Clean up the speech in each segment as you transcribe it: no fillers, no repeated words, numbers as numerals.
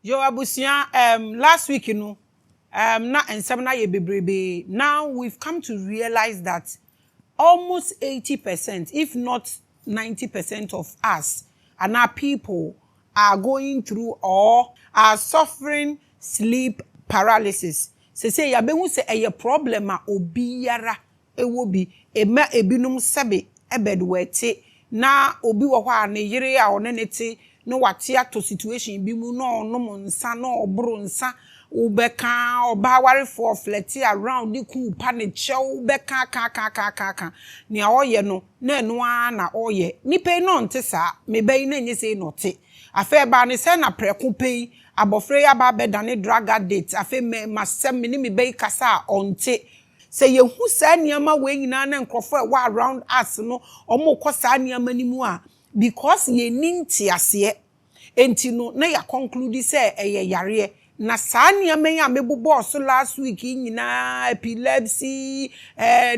Yo abusia last week na ensem na ye bebrebe. Now we've come to realize that almost 80%, if not 90% of us and our people are going through or are suffering sleep paralysis. Say ya be hu say a problem a obiara ewo bi ema ebinum sebe ebedwete na obi wo hwa ne yire a one nete no wate ato situation bi mu no no nsa no obro nsa ubeka oba ware for fleti around the ku pa ne chew beka ka ni oye no na enu na oye nipe no nte sa mebe na enye sei no te afa ba ne se na preku pei abofre ya ba beda ne drug addict afa me masem ni me be kasa onte se ye hu sa niama we nyina na nkrofo e wa around us no omo kosa niama ni mu a because ye ninti ase enti no na ya conclude say eye yare na sa niama ya mebobo so last week nyina epilepsy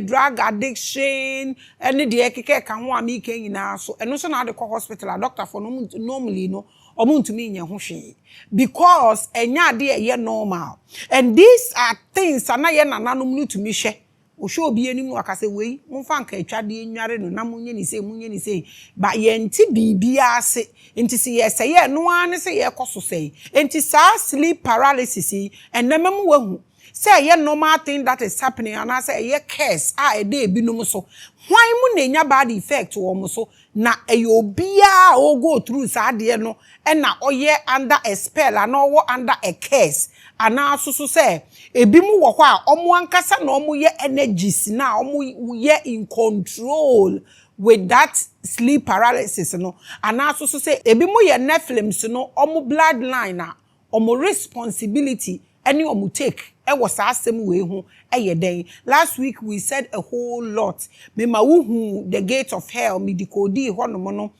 drug addiction ene de ekeke ka ho amike nyina so eno so na de ko hospital a doctor for no normally no omuntumi nya ho hwe because enya de ye normal and these are things ana ye nananom no tumi hwe o show obi enimu akase wei mfa nka atwade enware no na munye ni sei ba ye nti bibia ase nti se ye se ye no ane se ye koso sei nti sa sleep paralysis and namam wahu say ye normal thing that is happening and I say ye curse e dey binum so why mu na nya bad effect wo mo so na eyobia o go through sa de no e na oye under a spell and or under a curse and also so say ebi mu wo ho a omo ankasa na omo ye energies na omo ye in control with that sleep paralysis no and also so say ebi mu ye NEPHILIM no omo bloodline na omo responsibility any omo take e was asem we hu eyeden. Last week we said a whole lot me ma hu the gate of hell me decode honomo no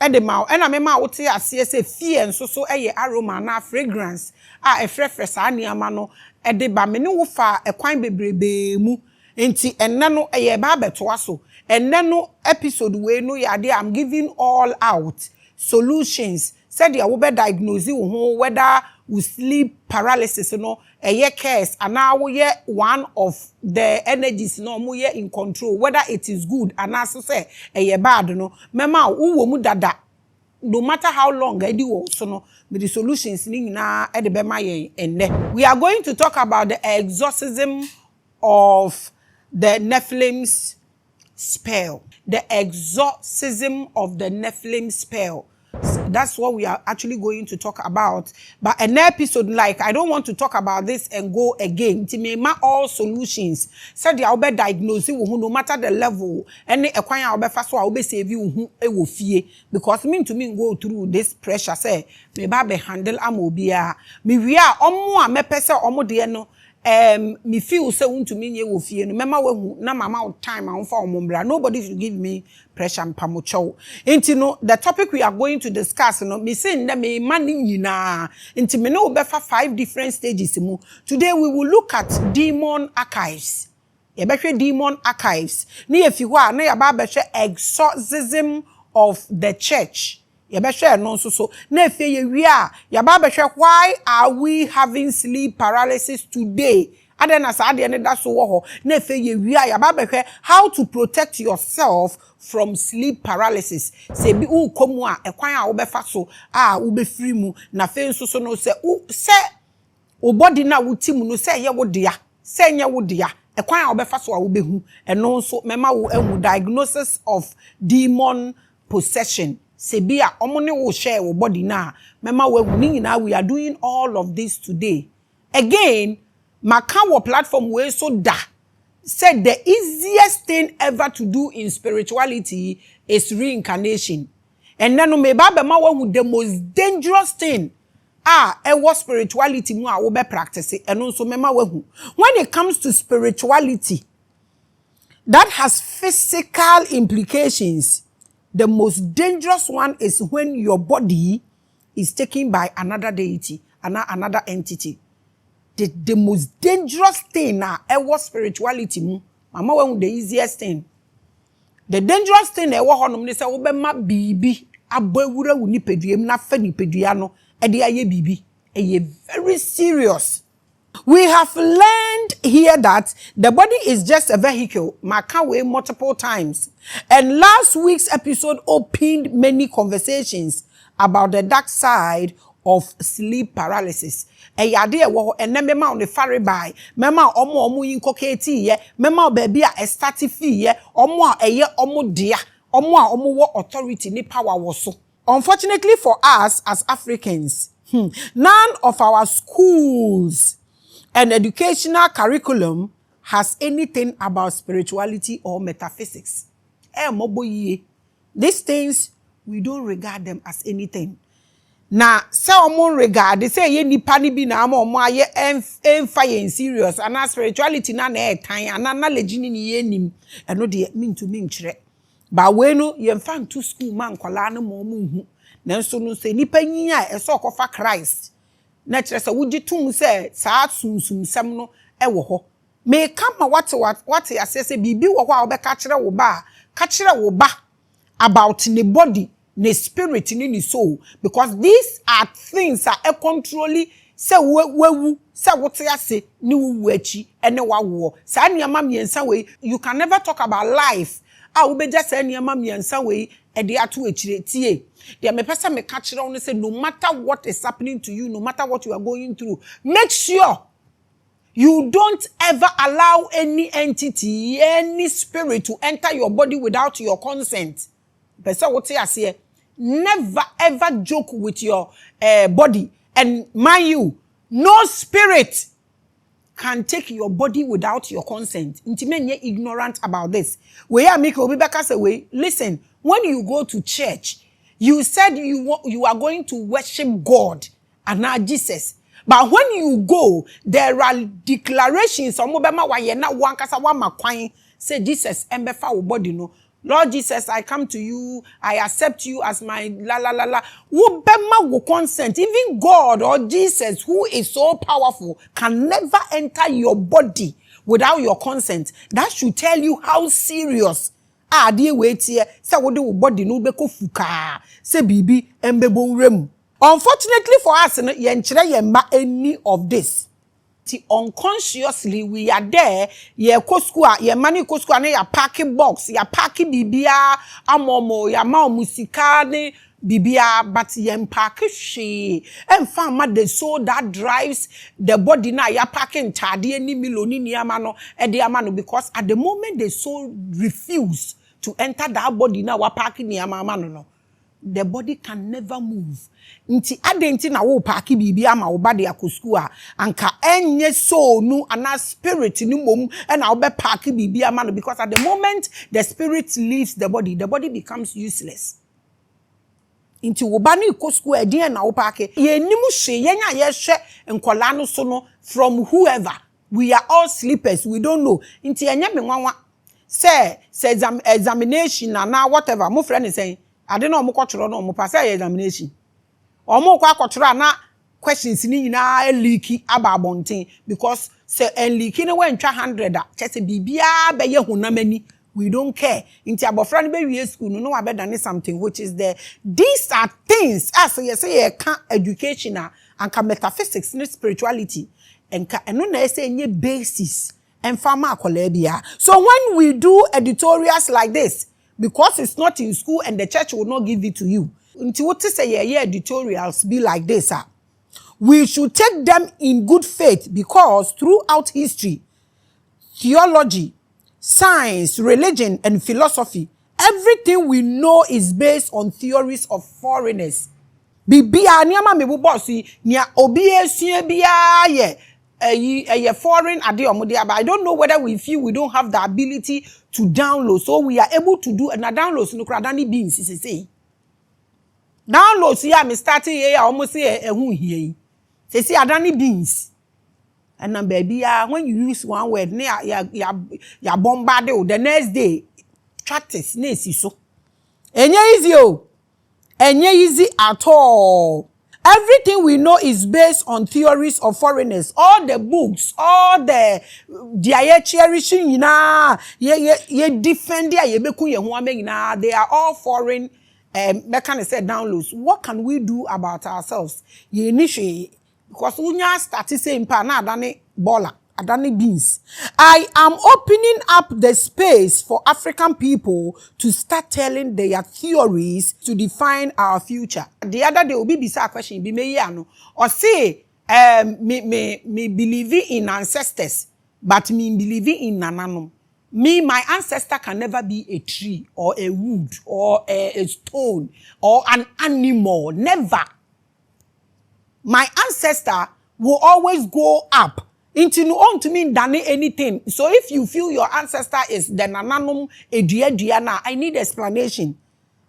e de ma e na me ma wote ase se fear nso so eye aroma na fragrance a e frefre sa niama no e de ba me ne wo fa e kwan bebrebe mu enti enne no eye ba beto aso enne no episode we no ya de I'm giving all out solutions said ya wo be diagnose wo whether we sleep paralysis no a case and now we one of the energies no mo ye in control whether it is good and as say a bad no mema wo mu dada no matter how long I do so no with the solutions ni na e de be ma yen enne. We are going to talk about the exorcism of the NEPHILIM's spell, the exorcism of the NEPHILIM spell. That's what we are actually going to talk about. But an episode like I don't want to talk about this and go again. Timema all solutions. Said the be diagnose who no matter the level. Any ekwanya obe faso a obe save you who e wo fie because mean to me go through this pressure say me ba be handle amobia. Me wi a omo a mepese omo de no me feel say want to me ye wo fie no mema wahu na mama time a wonfa omombra. Nobody should give me pressure mpamocho. Inti no the topic we are going to discuss no me say na me mani nyina inti me no be 5 different stages mu. Today we will look at demon archives. Ye be hwe demon archives. Na ye fi ho a na ya ba be hwe exorcism of the church. Ya be hwe no so na efe ye wi a ya ba be hwe why are we having sleep paralysis today adena sa ade ne da so wo ho na efe ye wi a ya ba be hwe how to protect yourself from sleep paralysis se bi u komu a ekwan a wo be fa so a wo be free mu na fe so no se o body na wo ti mu no se ye wo dia se nye wo dia ekwan a wo be fa so a wo be hu eno so mema wo ehu diagnosis of demon possession. Sebia omone wo share wo body na mema we nyina we are doing all of this today. Again, maka wo platform we so da said the easiest thing ever to do in spirituality is reincarnation. And then me baba ma wo the most dangerous thing e was spirituality mu a wo be practice and also mema wo when it comes to spirituality that has physical implications. The most dangerous one is when your body is taken by another deity, another entity. The most dangerous thing now, was spirituality. Mama, one the easiest thing. The dangerous thing, they say, "Obe ma bibi abewura uni peduem na fe ni peduano edi aye bibi." very serious. We have learned here that the body is just a vehicle, Makawe multiple times. And last week's episode opened many conversations about the dark side of sleep paralysis. E yade wo ene mema on the fare by mema omo yinkoketi ye mema baby a start fee ye omo a eye omo dia omo a omo wo authority ni power wo so. Unfortunately for us as Africans, none of our schools and educational curriculum has anything about spirituality or metaphysics. These things, we don't regard them as anything. Na se omo regard, they say ye nipa ni bi na omo aye emfa serious and spirituality na etan and knowledge ni ye nim eno de mean to mean kire. Ba we no ye mfa to school man kwala na mo hu. Nanso no se nipa yin a eso okofa Christ. Na kire se wuji tum se saa sunsum sem no wo ho. Me kama what ya say bibi wo ho a obeka kire wo ba, ka kire wo ba about ne body, ne spirit, ne soul, because these are things that are controlling. Se wewu se wote ase ni wu achi ene wawo sa niam miensa we. You can never talk about life a we be just say niam miensa we e de ato achire tie de me pesa me ka kire won say no matter what is happening to you, no matter what you are going through, make sure you don't ever allow any entity, any spirit to enter your body without your consent. Pesa wote ase, never ever joke with your body. And mind you, no spirit can take your body without your consent. Intimate, you're ignorant about this. We are making Obibaka say, listen, when you go to church, you said you are going to worship God and not Jesus. But when you go, there are declarations. Say Jesus embefa body no. Lord Jesus, I come to you. I accept you as my la la la la. Who bema will consent? Even God or Jesus, who is so powerful, can never enter your body without your consent. That should tell you how serious. Dear wait here. Say what do body no beko fuka. Say bibi embebo rem. Unfortunately for us, any of this. Unconsciously we are there, ye koskua, ye mani koskua ne ya packing box, ya packing bibia, amomo, ya mao musikane, bibia, but ye mpake she. And fama the soul that drives the body na ya packing tadi ni miloni ni amano, amano, because at the moment the soul refuse to enter that body na wa packing ni amano no. The body can never move. Nti adenti na wo paaki bibi ama wo ba de akoskua anka enye soul nu ana spirit ni mom and na wo be paaki bibi ama no, because at the moment the spirit leaves the body becomes useless. Nti wo ba ni koskua edi na wo paaki ye nimu hwe yenya ye hwe nkola no so no from whoever. We are all sleepers, we don't know. Nti enye me nwanwa say examination na whatever mo friend is saying I don't know mukotro no mo pass examination. Omo kwa kotro na questions ni nyina leaky ababonten because say leaky no wen twa 100 a chese bibia be ye hunamani. We don't care. Inti abofra no be wie school no wa be done something which is there. These are things as you say educational and metaphysics and spirituality and eno na say nye basis and farmer akolebia. So when we do editorials like this, because it's not in school and the church will not give it to you. Until what to say editorials be like this, we should take them in good faith, because throughout history, theology, science, religion, and philosophy, everything we know is based on theories of foreigners. Bibia niama me bossy nia obie sue bia ye foreign ade omodia, but I don't know whether we feel we don't have the ability to download, so we are able to do and download no kradani beans say download see me starting here almost say ehun here say adani beans and na baby when you use one word ya bombard the next day practice na esi so enye easy at all. Everything we know is based on theories of foreigners. All the books, all the cherishing, ye defend ye beku ye huame, they are all foreign. That kind of said downloads. What can we do about ourselves? Ye initiate because unya start saying pa na adane bola, adane beans. I am opening up the space for African people to start telling their theories to define our future. The other day obi bisa question bi me ano or say me believing in ancestors but me believing in nananom. Me, my ancestor can never be a tree or a wood or a stone or an animal. Never. My ancestor will always go up into no to mean than anything. So if you feel your ancestor is the nananum ediana, I need explanation.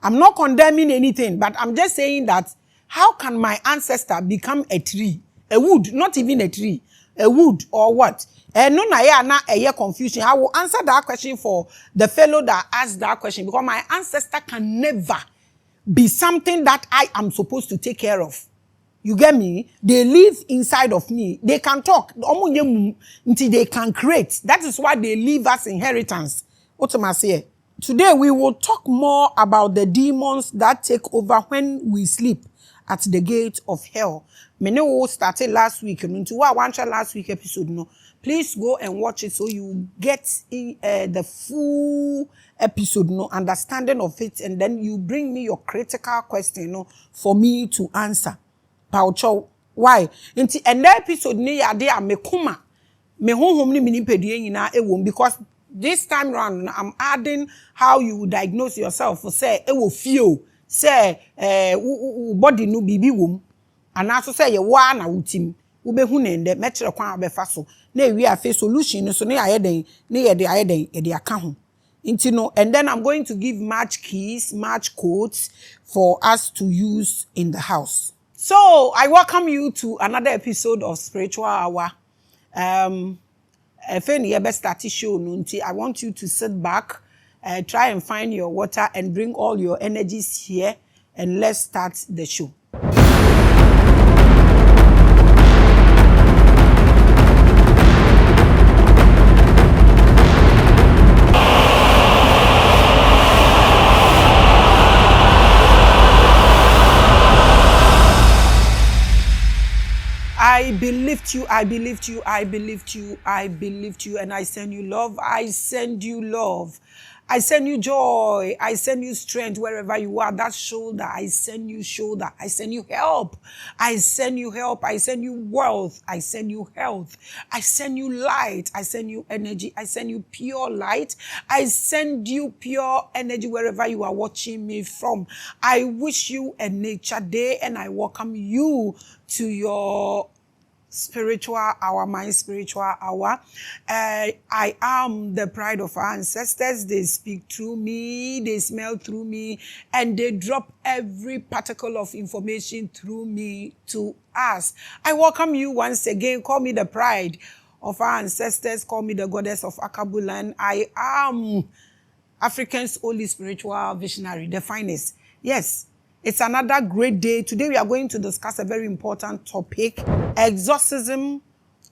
I'm not condemning anything, but I'm just saying that how can my ancestor become a tree, a wood, not even a tree, a wood or what? No na confusion. I will answer that question for the fellow that asked that question because my ancestor can never be something that I am supposed to take care of. You get me? They live inside of me. They can talk. Until they can create. That is why they leave us inheritance. What am I saying? Today we will talk more about the demons that take over when we sleep at the gate of hell. Many will started last week. Last week episode no. Please go and watch it so you get the full episode, no understanding of it, and then you bring me your critical question, no, for me to answer. Paucho, why? And that episode ni ya de me kuma me honhom ni minipedie nyina ewom because this time round I'm adding how you diagnose yourself for say ewo feel say body no bibi wom and also say ye wa na wutim wo be hu nende metre kwan abefa so na ewi afa solution so na ayeden na ye de aka ho nti no. And then I'm going to give match keys, match codes for us to use in the house. So I welcome you to another episode of Spiritual Hour. If any best start show nunti, I want you to sit back, try and find your water and bring all your energies here, and let's start the show. I believed you, I believed you, I believed you, I believed you, and I send you love, I send you love, I send you joy, I send you strength wherever you are. That shoulder, I send you shoulder, I send you help, I send you help, I send you wealth, I send you health, I send you light, I send you energy, I send you pure light, I send you pure energy wherever you are watching me from. I wish you a nature day and I welcome you to your spiritual hour, my spiritual hour. I am the pride of our ancestors. They speak through me, they smell through me, and they drop every particle of information through me to us. I welcome you once again. Call me the pride of our ancestors. Call me the goddess of Akabulan. I am African's only spiritual visionary, the finest. Yes. It's another great day. Today we are going to discuss a very important topic, exorcism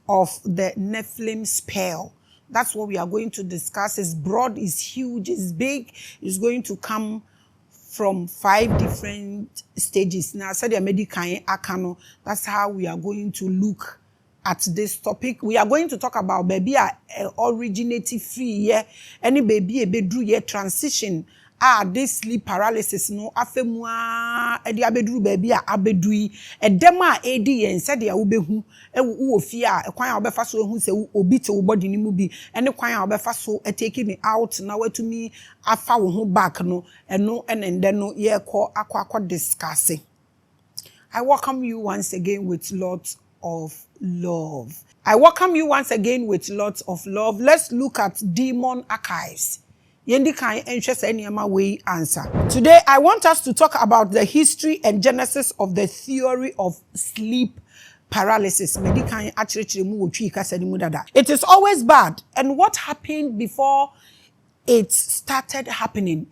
of the NEPHILIM spell. That's what we are going to discuss. It's broad, it's huge, it's big. It's going to come from 5 different stages. Now, I said the medical akano. That's how we are going to look at this topic. We are going to talk about baby originating free, yeah. Any baby a bedru yeah transition. This sleep paralysis no afemua e dia beduru baby a abedui e dem a edi yen se dia wo behu e wo fie a kwan a obefa so ehu se obi te wo body ni mu bi ene kwan a obefa so e take me out na watumi afa wo ho back no eno enende no ye ko akwa discussing. I welcome you once again with lots of love. I welcome you once again with lots of love. Let's look at demon archives. Yendi kan enhwese enema we answer. Today I want us to talk about the history and genesis of the theory of sleep paralysis. It is always bad. And what happened before it started happening?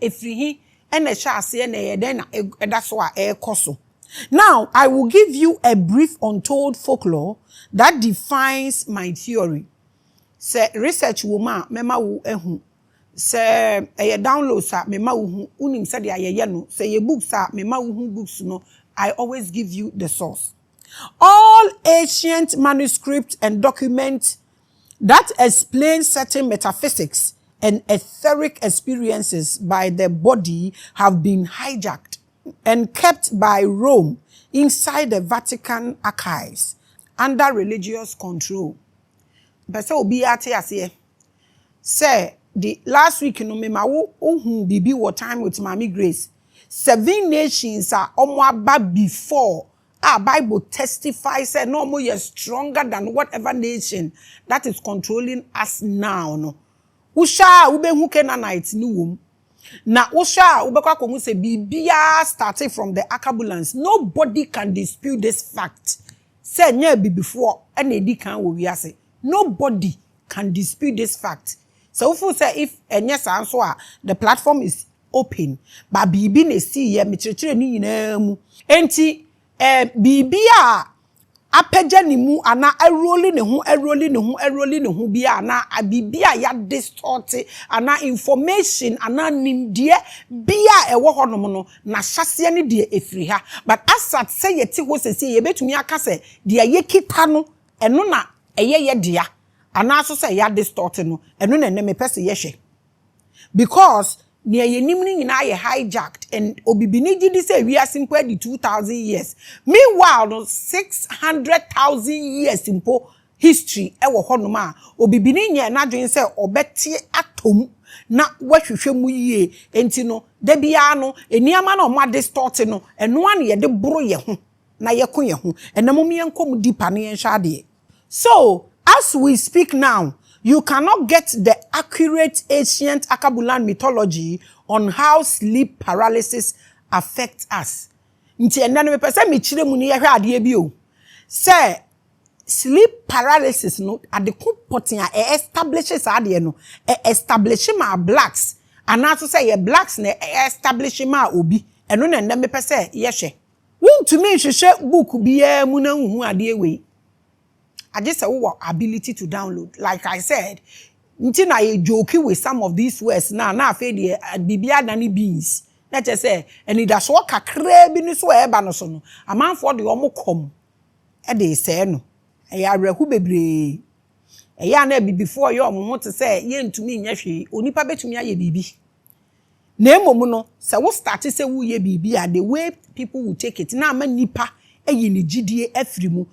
Now, I will give you a brief untold folklore that defines my theory. Say research woman mema wo ehu. Say download sa mema wo hu unim say de ayeye no. Say ye books sa mema wo hu books no. I always give you the source. All ancient manuscripts and documents that explain certain metaphysics and etheric experiences by the body have been hijacked and kept by Rome inside the Vatican archives under religious control. But obi ate ase say the last week no me ma wo bibi what time with Maame Grace. 7 nations are aba before our Bible testifies that no more is stronger than whatever nation that is controlling us now. No, usha ube hu Canaanites ni wom. Na usha ube kwa komu se bibia started from the Acabulans. Nobody can dispute this fact. Say nye bi before ene di kan wo wiase. Nobody can dispute this fact. So if enye sanso a the platform is open, but bibi ne si ye michire ni nyina mu. Enti bibi a apeja ni mu ana eroli ne ho bia ana bibi a ya distort ana information ana nimdie bia ewo honom no na hyase ne de efiri ha. But asat say yeti ho sese ye betumi aka se de ye kita no eno na ye dia ana so say ya distort no eno na ne me pese ye hwe because near ye nimni nyina ye hijacked and obibini gidi say we are simple the 2000 years. Meanwhile no 600,000 years simple history ewo hono ma obibini nye na dwen say obeti atom na wahwehwe mu yie enti no da bia no eniama na o distort no eno an ye de boro ye ho na ye ko ye ho enamo me enkom deeper na ye nhade. So as we speak now, you cannot get the accurate ancient Akabulan mythology on how sleep paralysis affects us. Nti enana me pese me chire mu ni ye hwe ade bi o. Say sleep paralysis no ade kompoten a establishes ade no establish ma blacks and also say ye blacks na establish ma obi eno na nna me pese ye hwe. Wontumi hwehwe book biya mu na hu ade we. I just say ability to download. Like I said, until I joke with some of these words now after the bibia dani beans. Let us say, and it does work a crab in this way, Banosono. A man for the omo come. And they say no. A yare who be a yana be before your moment to say, yen to me, yashi, unipa bet me a baby. Nemo mono, so what started say woo ye baby are the way people will take it. Now man nipa. Eyi ni gidie afrimu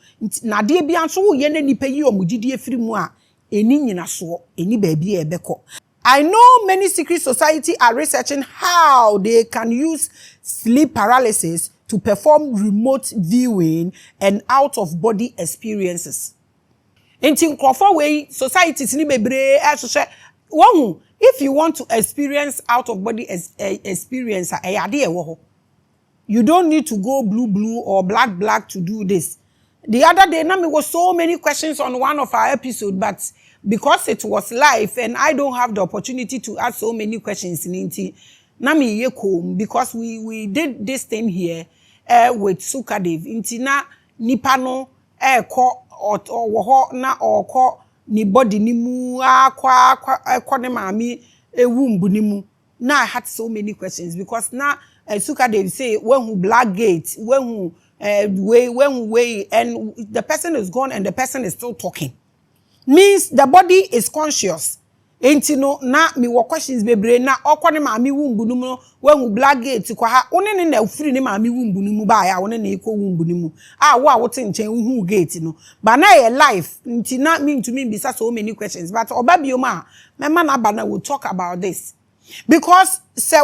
na de bia nso wo ye na nipa yi omu gidie afrimu a eni nyina so eni ba bia ebeko. I know many secret society are researching how they can use sleep paralysis to perform remote viewing and out of body experiences. Enti nkrofo we societies ni bebre ehwehwe won if you want to experience out of body experience ayade e wo ho. You don't need to go blue or black to do this. The other day, Nami was so many questions on one of our episodes, but because it was live and I don't have the opportunity to ask so many questions, Nami yeko because we did this thing here with Sukadev. Intina nipano ko or woho na or ko ni body ni mu kwa ne maame ewumbu ni mu. Now I had so many questions because now Sukadev say when who black gate, when who way, and the person is gone and the person is still talking. Means the body is conscious. Ain't no na me wo questions bebre na okwane maame wumbu nu mu when who black gate kwa ha one ne na free ne maame wumbu nu mu ba ya one na eko wumbu nu mu wo a wote nchen hu gate no but na your life nti na me to me be so many questions but obabioma me man aba na will talk about this because say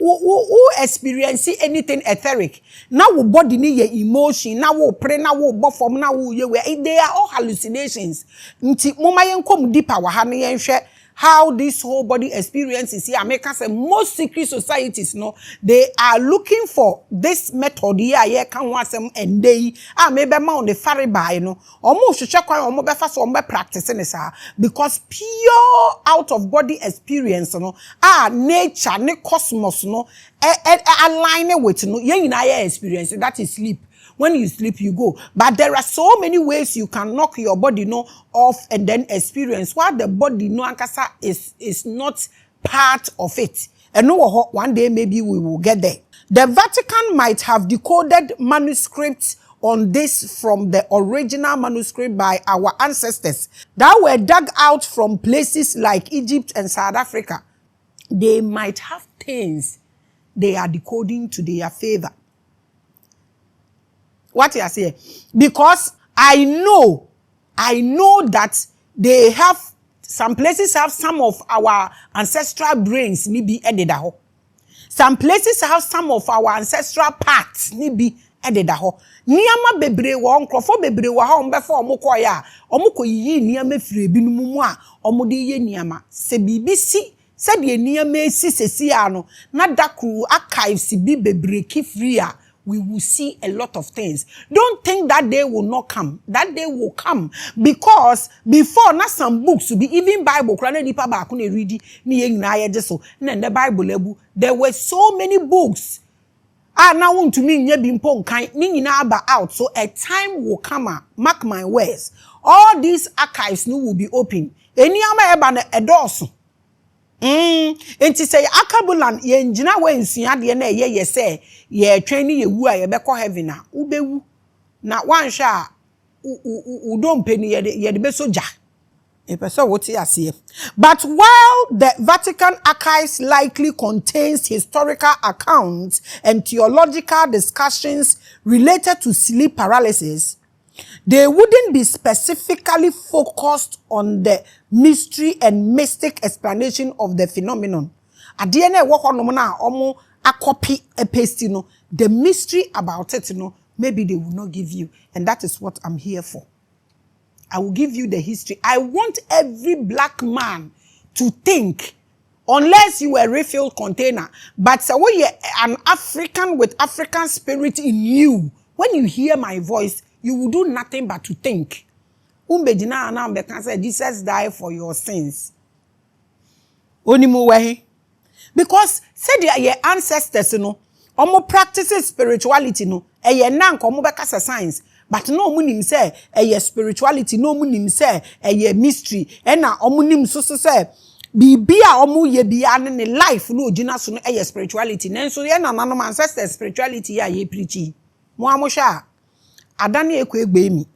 who experience anything etheric now wo body ni your emotion now wo pray now wo bo form now wo ye they are all hallucinations nti moma yenkom deeper wa ha ne yenhwe how this whole body experience is here. Make us most secret societies, no, they are looking for this method here. Can want some and they maybe on the fairy by, you know, almost check on mobile fast on my practicing this because pure out of body experience, you know, nature, ne cosmos, no, align with no, yeah, experience that is sleep. When you sleep, you go. But there are so many ways you can knock your body off and then experience what the body ankasa is not part of it. And one day maybe we will get there. The Vatican might have decoded manuscripts on this from the original manuscript by our ancestors that were dug out from places like Egypt and South Africa, they might have things they are decoding to their favor. What you are saying? Because I know that they have, some places have some of our ancestral brains, maybe edidaho. Some places have some of our ancestral parts, maybe edidaho. Niyama bebre wa nkrofo bebre wa ha ombefo omukọ ya omukọ yi niyama fire binumu mu a omode ye niyama se bibisi se de niyama esisesi ano na dakru archives bi bebre kifri a we will see a lot of things. Don't think that day will not come. That day will come because before na some books be even Bible krana nipa ba ko na read ni yen na ye so na the Bible lebu there were so many books. Now want to mean ye bimpo nkan ni nyina aba out, so a time will come, mark my words, all these archives no will be open. Eni ama eba na edoso enti say akabulan ye njina we nsua de na ye say ye twani ye wu a ye bekọ heaven na ubewu na wanhwe a udompe ni ye de besoja e person what you see. But while the Vatican archives likely contains historical accounts and theological discussions related to sleep paralysis, they wouldn't be specifically focused on the mystery and mystic explanation of the phenomenon. At the end of a copy a paste, the mystery about it, maybe they will not give you. And that is what I'm here for. I will give you the history. I want every black man to think, unless you are a refilled container, but so when you're an African with African spirit in you, when you hear my voice, you will do nothing but to think. Jesus died for your sins. Because said your ancestors, omo practices spirituality, science. But no munim say spirituality, no munim say mystery. Ena omunim so say bibia omu ye bia ne life no gina so no spirituality. Nenso ye na nanom ancestor spirituality ya ye preachi. Mo amosha adane ekwe egbe mi.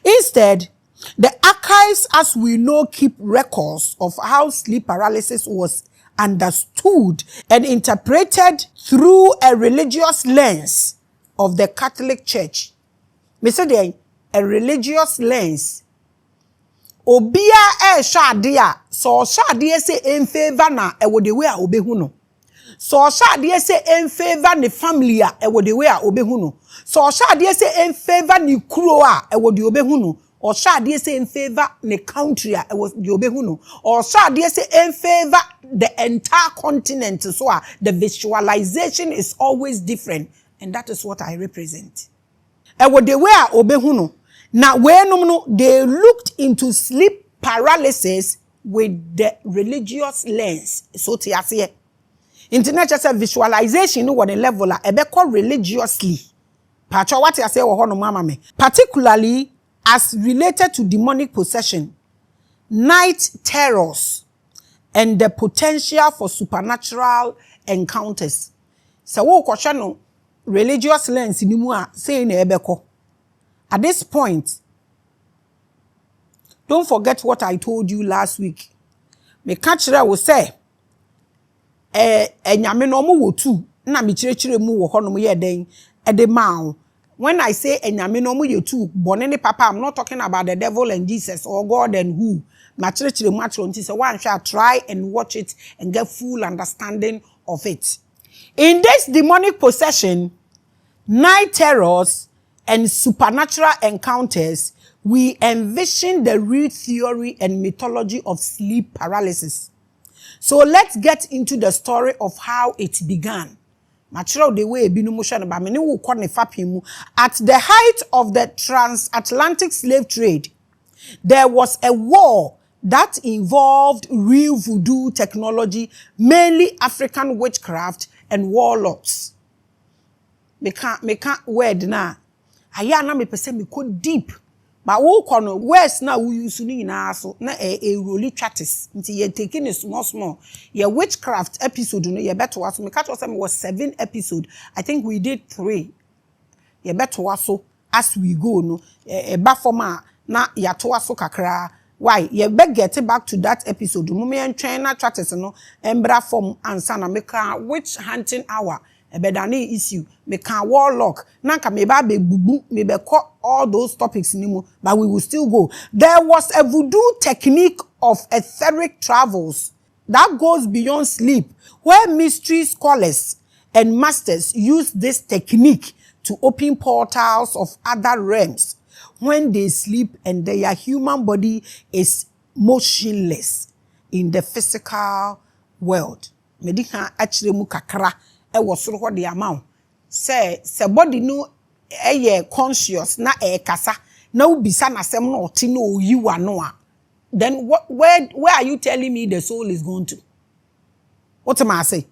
Instead, the archives as we know keep records of how sleep paralysis was understood and interpreted through a religious lens of the Catholic Church. Me say a religious lens. Obia shadia so shadia say in favor na e wo de we a obehu no. So shadia say in favor ni family a e wo de we a obehu no. So shadia say in favor ni kuro a e wo de obehu no. Or shadia say in favor ni country a e wo de obehu no. Or shadia say in favor the entire continent, so the visualization is always different, and that is what I represent. E wo de we a obehu no. Now, they looked into sleep paralysis with the religious lens. So, internet just a visualization, what the level called religiously. Particularly as related to demonic possession, night terrors, and the potential for supernatural encounters. So, what religious lens in saying ebeko. At this point, don't forget what I told you last week. Me catcher will say, nyame no mo wotu na me chire mu wo hono mo ye den e de ma. When I say nyame no mo yotu, bonene papa, I'm not talking about the devil and Jesus or God and who. Ma chire mu atro nti say one shall try and watch it and get full understanding of it. In this demonic possession, night terrors and supernatural encounters, we envision the real theory and mythology of sleep paralysis. So let's get into the story of how it began. At the height of the transatlantic slave trade, there was a war that involved real voodoo technology, mainly African witchcraft and warlocks. Me can't word now. Aya na me pese me ko deep but wo kono words na wo use ni na so na e roli chatis nti ye taking it small ye witchcraft episode no ye beto aso me catch us was 7 episode. I think we did 3 ye beto aso as we go no eba forma na yato aso kakra why you be get back to that episode mo me entwen na tratters no embra form ansa na meka witch hunting hour ebedane issue meka warlock na nka me ba be bubu me be call all those topics nimo but we will still go. There was a voodoo technique of etheric travels that goes beyond sleep, where mystery scholars and masters use this technique to open portals of other realms when they sleep and their human body is motionless in the physical world. Medika actually mu kakra e wosoro ho de amount say body no conscious na kasa na ubisa na sem na oti na oyiwa no a then where are you telling me the soul is going to? What am I say?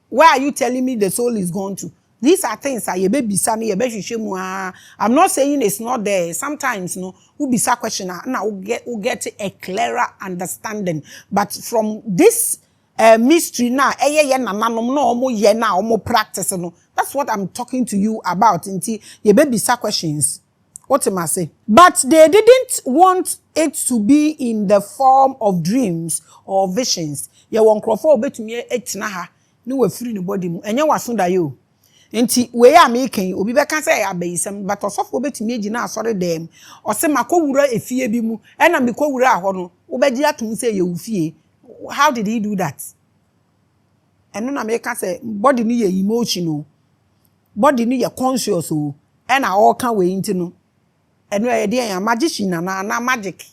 Where are you telling me the soul is going to? These are things that you baby sani, you baby shemu. I'm not saying it's not there. Sometimes, no, we be sa question now we get a clearer understanding. But from this mystery now, practice no. That's what I'm talking to you about. Until you baby sa questions. What am I say? But they didn't want it to be in the form of dreams or visions. You won't crawl for bet me etnaha. No we free the body. Enya wasunda yo. Enti we are making obi be kan say abayisam but osofo betimi agina asore dem o se makowura efie bi mu e na mekowura aho no wo be gi atum say ye ufie. How did he do that? Eno na me kan say body ni ye emotional, body ni ye conscious o e na all kan we nti no eno ye dey magician na magic.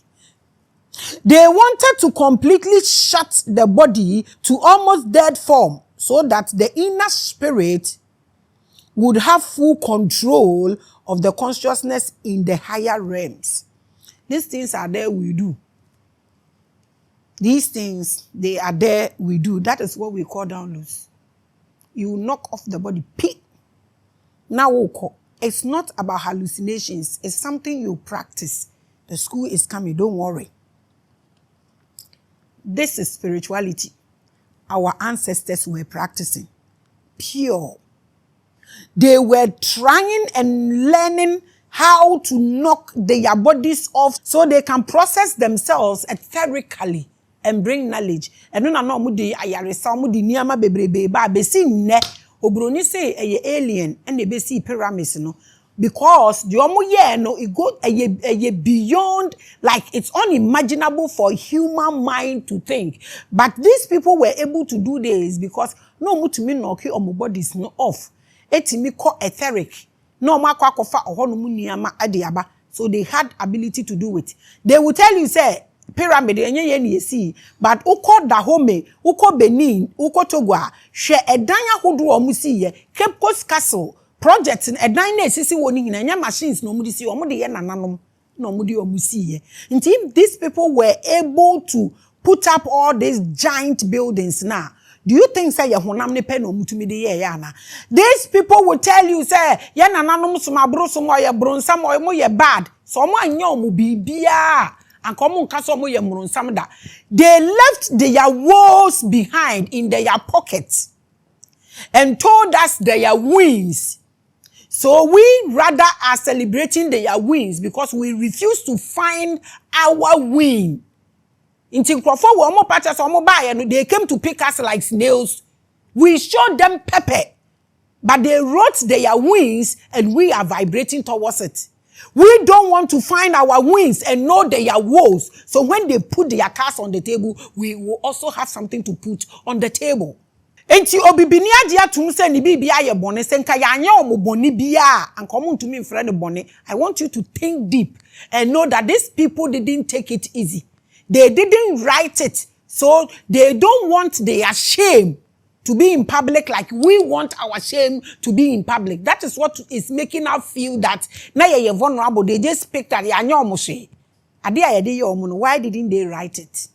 They wanted to completely shut the body to almost dead form so that the inner spirit would have full control of the consciousness in the higher realms. These things are there, we do. These things, they are there, we do. That is what we call downloads. You knock off the body. Now, it's not about hallucinations. It's something you practice. The school is coming, don't worry. This is spirituality. Our ancestors were practicing. Pure. They were trying and learning how to knock their bodies off so they can process themselves etherically and bring knowledge. And no mudi ayaresa mudi niyama bebrebe ba besi ne obroni say alien and they besi pyramids no because the omo ye no it go beyond, like it's unimaginable for human mind to think. But these people were able to do this because no mutumi knock omo bodies no off. Etimi ko etheric. No makwa kofa ohono mu niama adiaba. So they had ability to do it. They will tell you say pyramid enye ye na esi, but uko Dahomey, uko Benin, uko Togo, hwe edan ahodo omu si ye, Cape Coast Castle project edan na esisi woni hina nya machines no mu di si omu de ye nananom na omu de omu si ye. Nti if these people were able to put up all these giant buildings now, do you think say ye honam ne pe no mutumi de ye ya na? These people will tell you say ye nananom so mabro so mo ye bronsam o mo ye bad. So mo anya omu bibia and come on kaso mo ye bronsam da. They left their woes behind in their pockets and told us their wins. So we rather are celebrating their wins because we refuse to find our win. In Tinkrofo, they came to pick us like snails. We showed them pepper, but they wrote their wings and we are vibrating towards it. We don't want to find our wins and know their woes. So when they put their cards on the table, we will also have something to put on the table. Enti obibini adia tum se ni bibia ye bone se nka ya anya omo bone bia anka omo ntumi mfre ne bone. I want you to think deep and know that these people didn't take it easy. They didn't write it, so they don't want their shame to be in public like we want our shame to be in public. That is what is making us feel that na ye vulnerable. They just picked at anya omo she. Ade ayede ye omo no, why didn't they write it?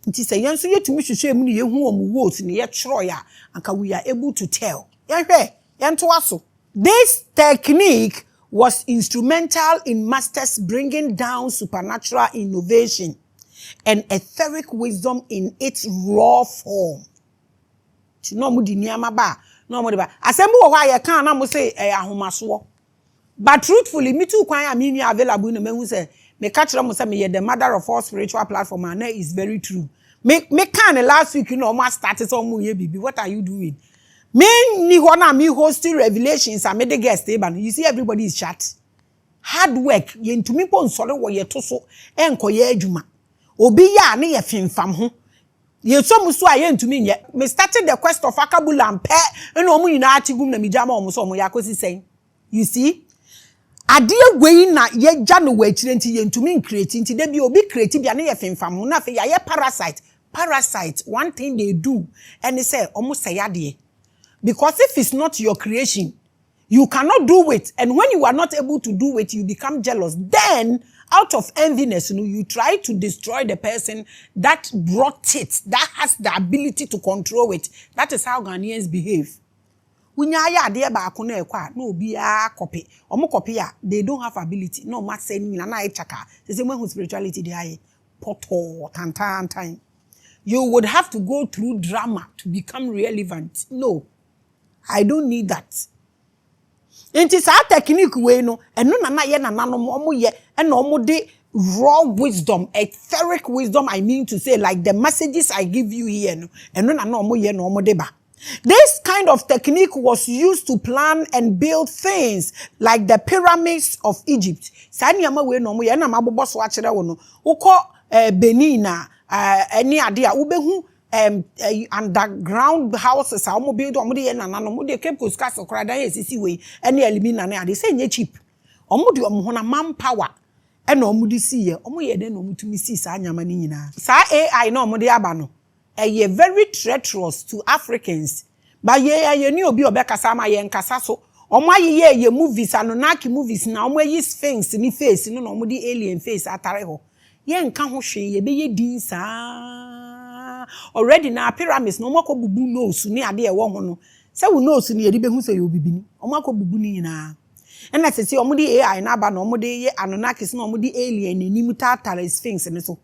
Nti say yenso yetumi hwehwe mu ne yehu omu words ne ye chro ya anka we are able to tell. Yehwe yento aso. This technique was instrumental in masters bringing down supernatural innovation and etheric wisdom in its raw form. No mu di niama ba, no mu di ba. Asemu wo hwa ye kan na mo say ahomaso. But truthfully, me too kwan me available no me say me catch them say me the mother of all spiritual platform and that is very true. Me can last week almost started some ye bibi. What are you doing? Me ni hona me hosting revelations and me the guest table. You see everybody is shut. Hard work ye ntumi po nsore wo ye to so enkoye adwuma. Obi ya ne ye finfam ho. Ye so muso a ye ntumi nye. Me started the quest of akabula mpe na omu nyina atigum na mijama omu so omu yakosi sen. You see? Ade gwei na ye gya no wachire nti ye ntumi create nti de bi obi create bia na ye finfam ho na fe ya ye parasite one thing they do and they say almost say ade because if it's not your creation you cannot do it, and when you are not able to do it you become jealous. Then out of enviness you try to destroy the person that brought it, that has the ability to control it. That is how Ghanaians behave. Unya ya ade ba ko na ekwa na obi a copy omo copy a they don't have ability no ma say ni na chaka say when spirituality dey aye poto tantan. You would have to go through drama to become relevant. No, I don't need that. It is our technique way no eno na ye na nanom omo ye and omo de raw wisdom, etheric wisdom, I mean to say, like the messages I give you here no eno na omo ye no omo de ba. This kind of technique was used to plan and build things like the pyramids of Egypt. Sanyama we no mo ye na mabobo so akere wo no. Uko Benin na any ade a ubehu underground houses a omo build omo de na no mo de Cape Coast Castle krada esisi we any elimina na ade say nye cheap. Omo de omo ho na manpower e na omo de si ye omo ye de na omo tumi si sa anyama ni nyina. Sa AI na omo de aba no ye very treacherous to Africans. But ye ni obi obekasa ma ye nkasa so. Omo aye ye movies anonaki movies na omo yi sphinx ni face no omo di alien face atare ho. Ye nka ho hwe ye be ye din sa. Already na pyramids no omo bubu nose ni ade e wo ho no. Se wo nose ni ye di be hu se ye obibini. Omo bubu ni nyina. And as say omo di AI na aba no omo di ye anonakis no omo di alien ni mu tatare sphinx ni so.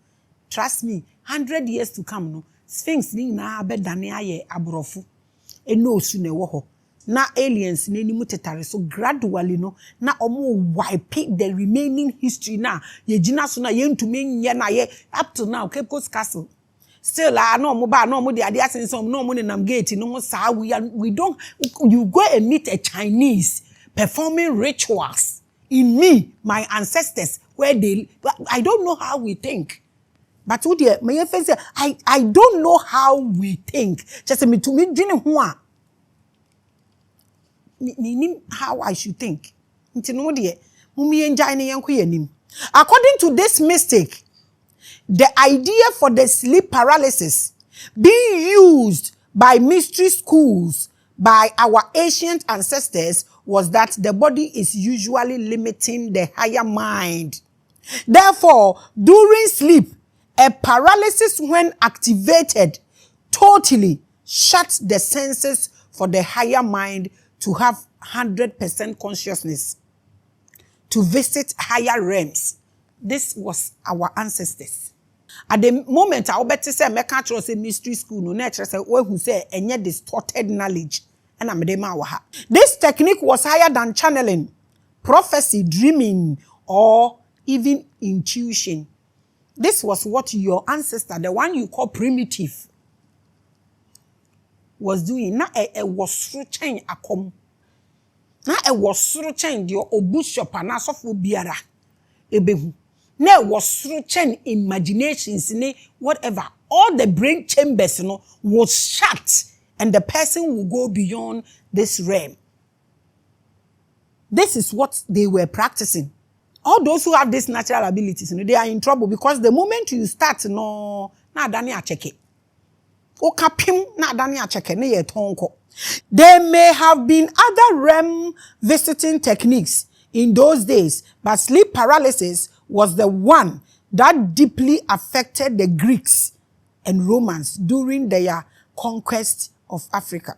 Trust me, 100 years to come no. Sphinx ni na abedane aye abrofu eno su ne wo ho na aliens ni mu tetare so gradually no na omo wipe the remaining history na ye gina so na ye ntumi nye na ye up to now Cape Coast Castle still na omo ba na omo de ade asensom na omo ne nam gate no mo sa we don't you go and meet a Chinese performing rituals in my ancestors where they I don't know how we think. But who dear, my friend say, I don't know how we think. Just me to me, how I should think. According to this mystic, the idea for the sleep paralysis being used by mystery schools by our ancient ancestors was that the body is usually limiting the higher mind. Therefore, during sleep, a paralysis when activated totally shuts the senses for the higher mind to have 100% consciousness, to visit higher realms. This was our ancestors. At the moment, I bet to say, I can't trust a mystery school, no nature say, who say, and yet distorted knowledge. And I'm the This technique was higher than channeling, prophecy, dreaming, or even intuition. This was what your ancestor, the one you call primitive, was doing. Na was stretching a com. Na was stretching your obushop and asofu biara. Ebehu. Na was stretching imaginations, whatever. All the brain chambers, was shut, and the person will go beyond this realm. This is what they were practicing. All those who have these natural abilities, they are in trouble because the moment you start, na dani acheke. Okapim na dani acheke ne ye tonko. There may have been other realm visiting techniques in those days, but sleep paralysis was the one that deeply affected the Greeks and Romans during their conquest of Africa.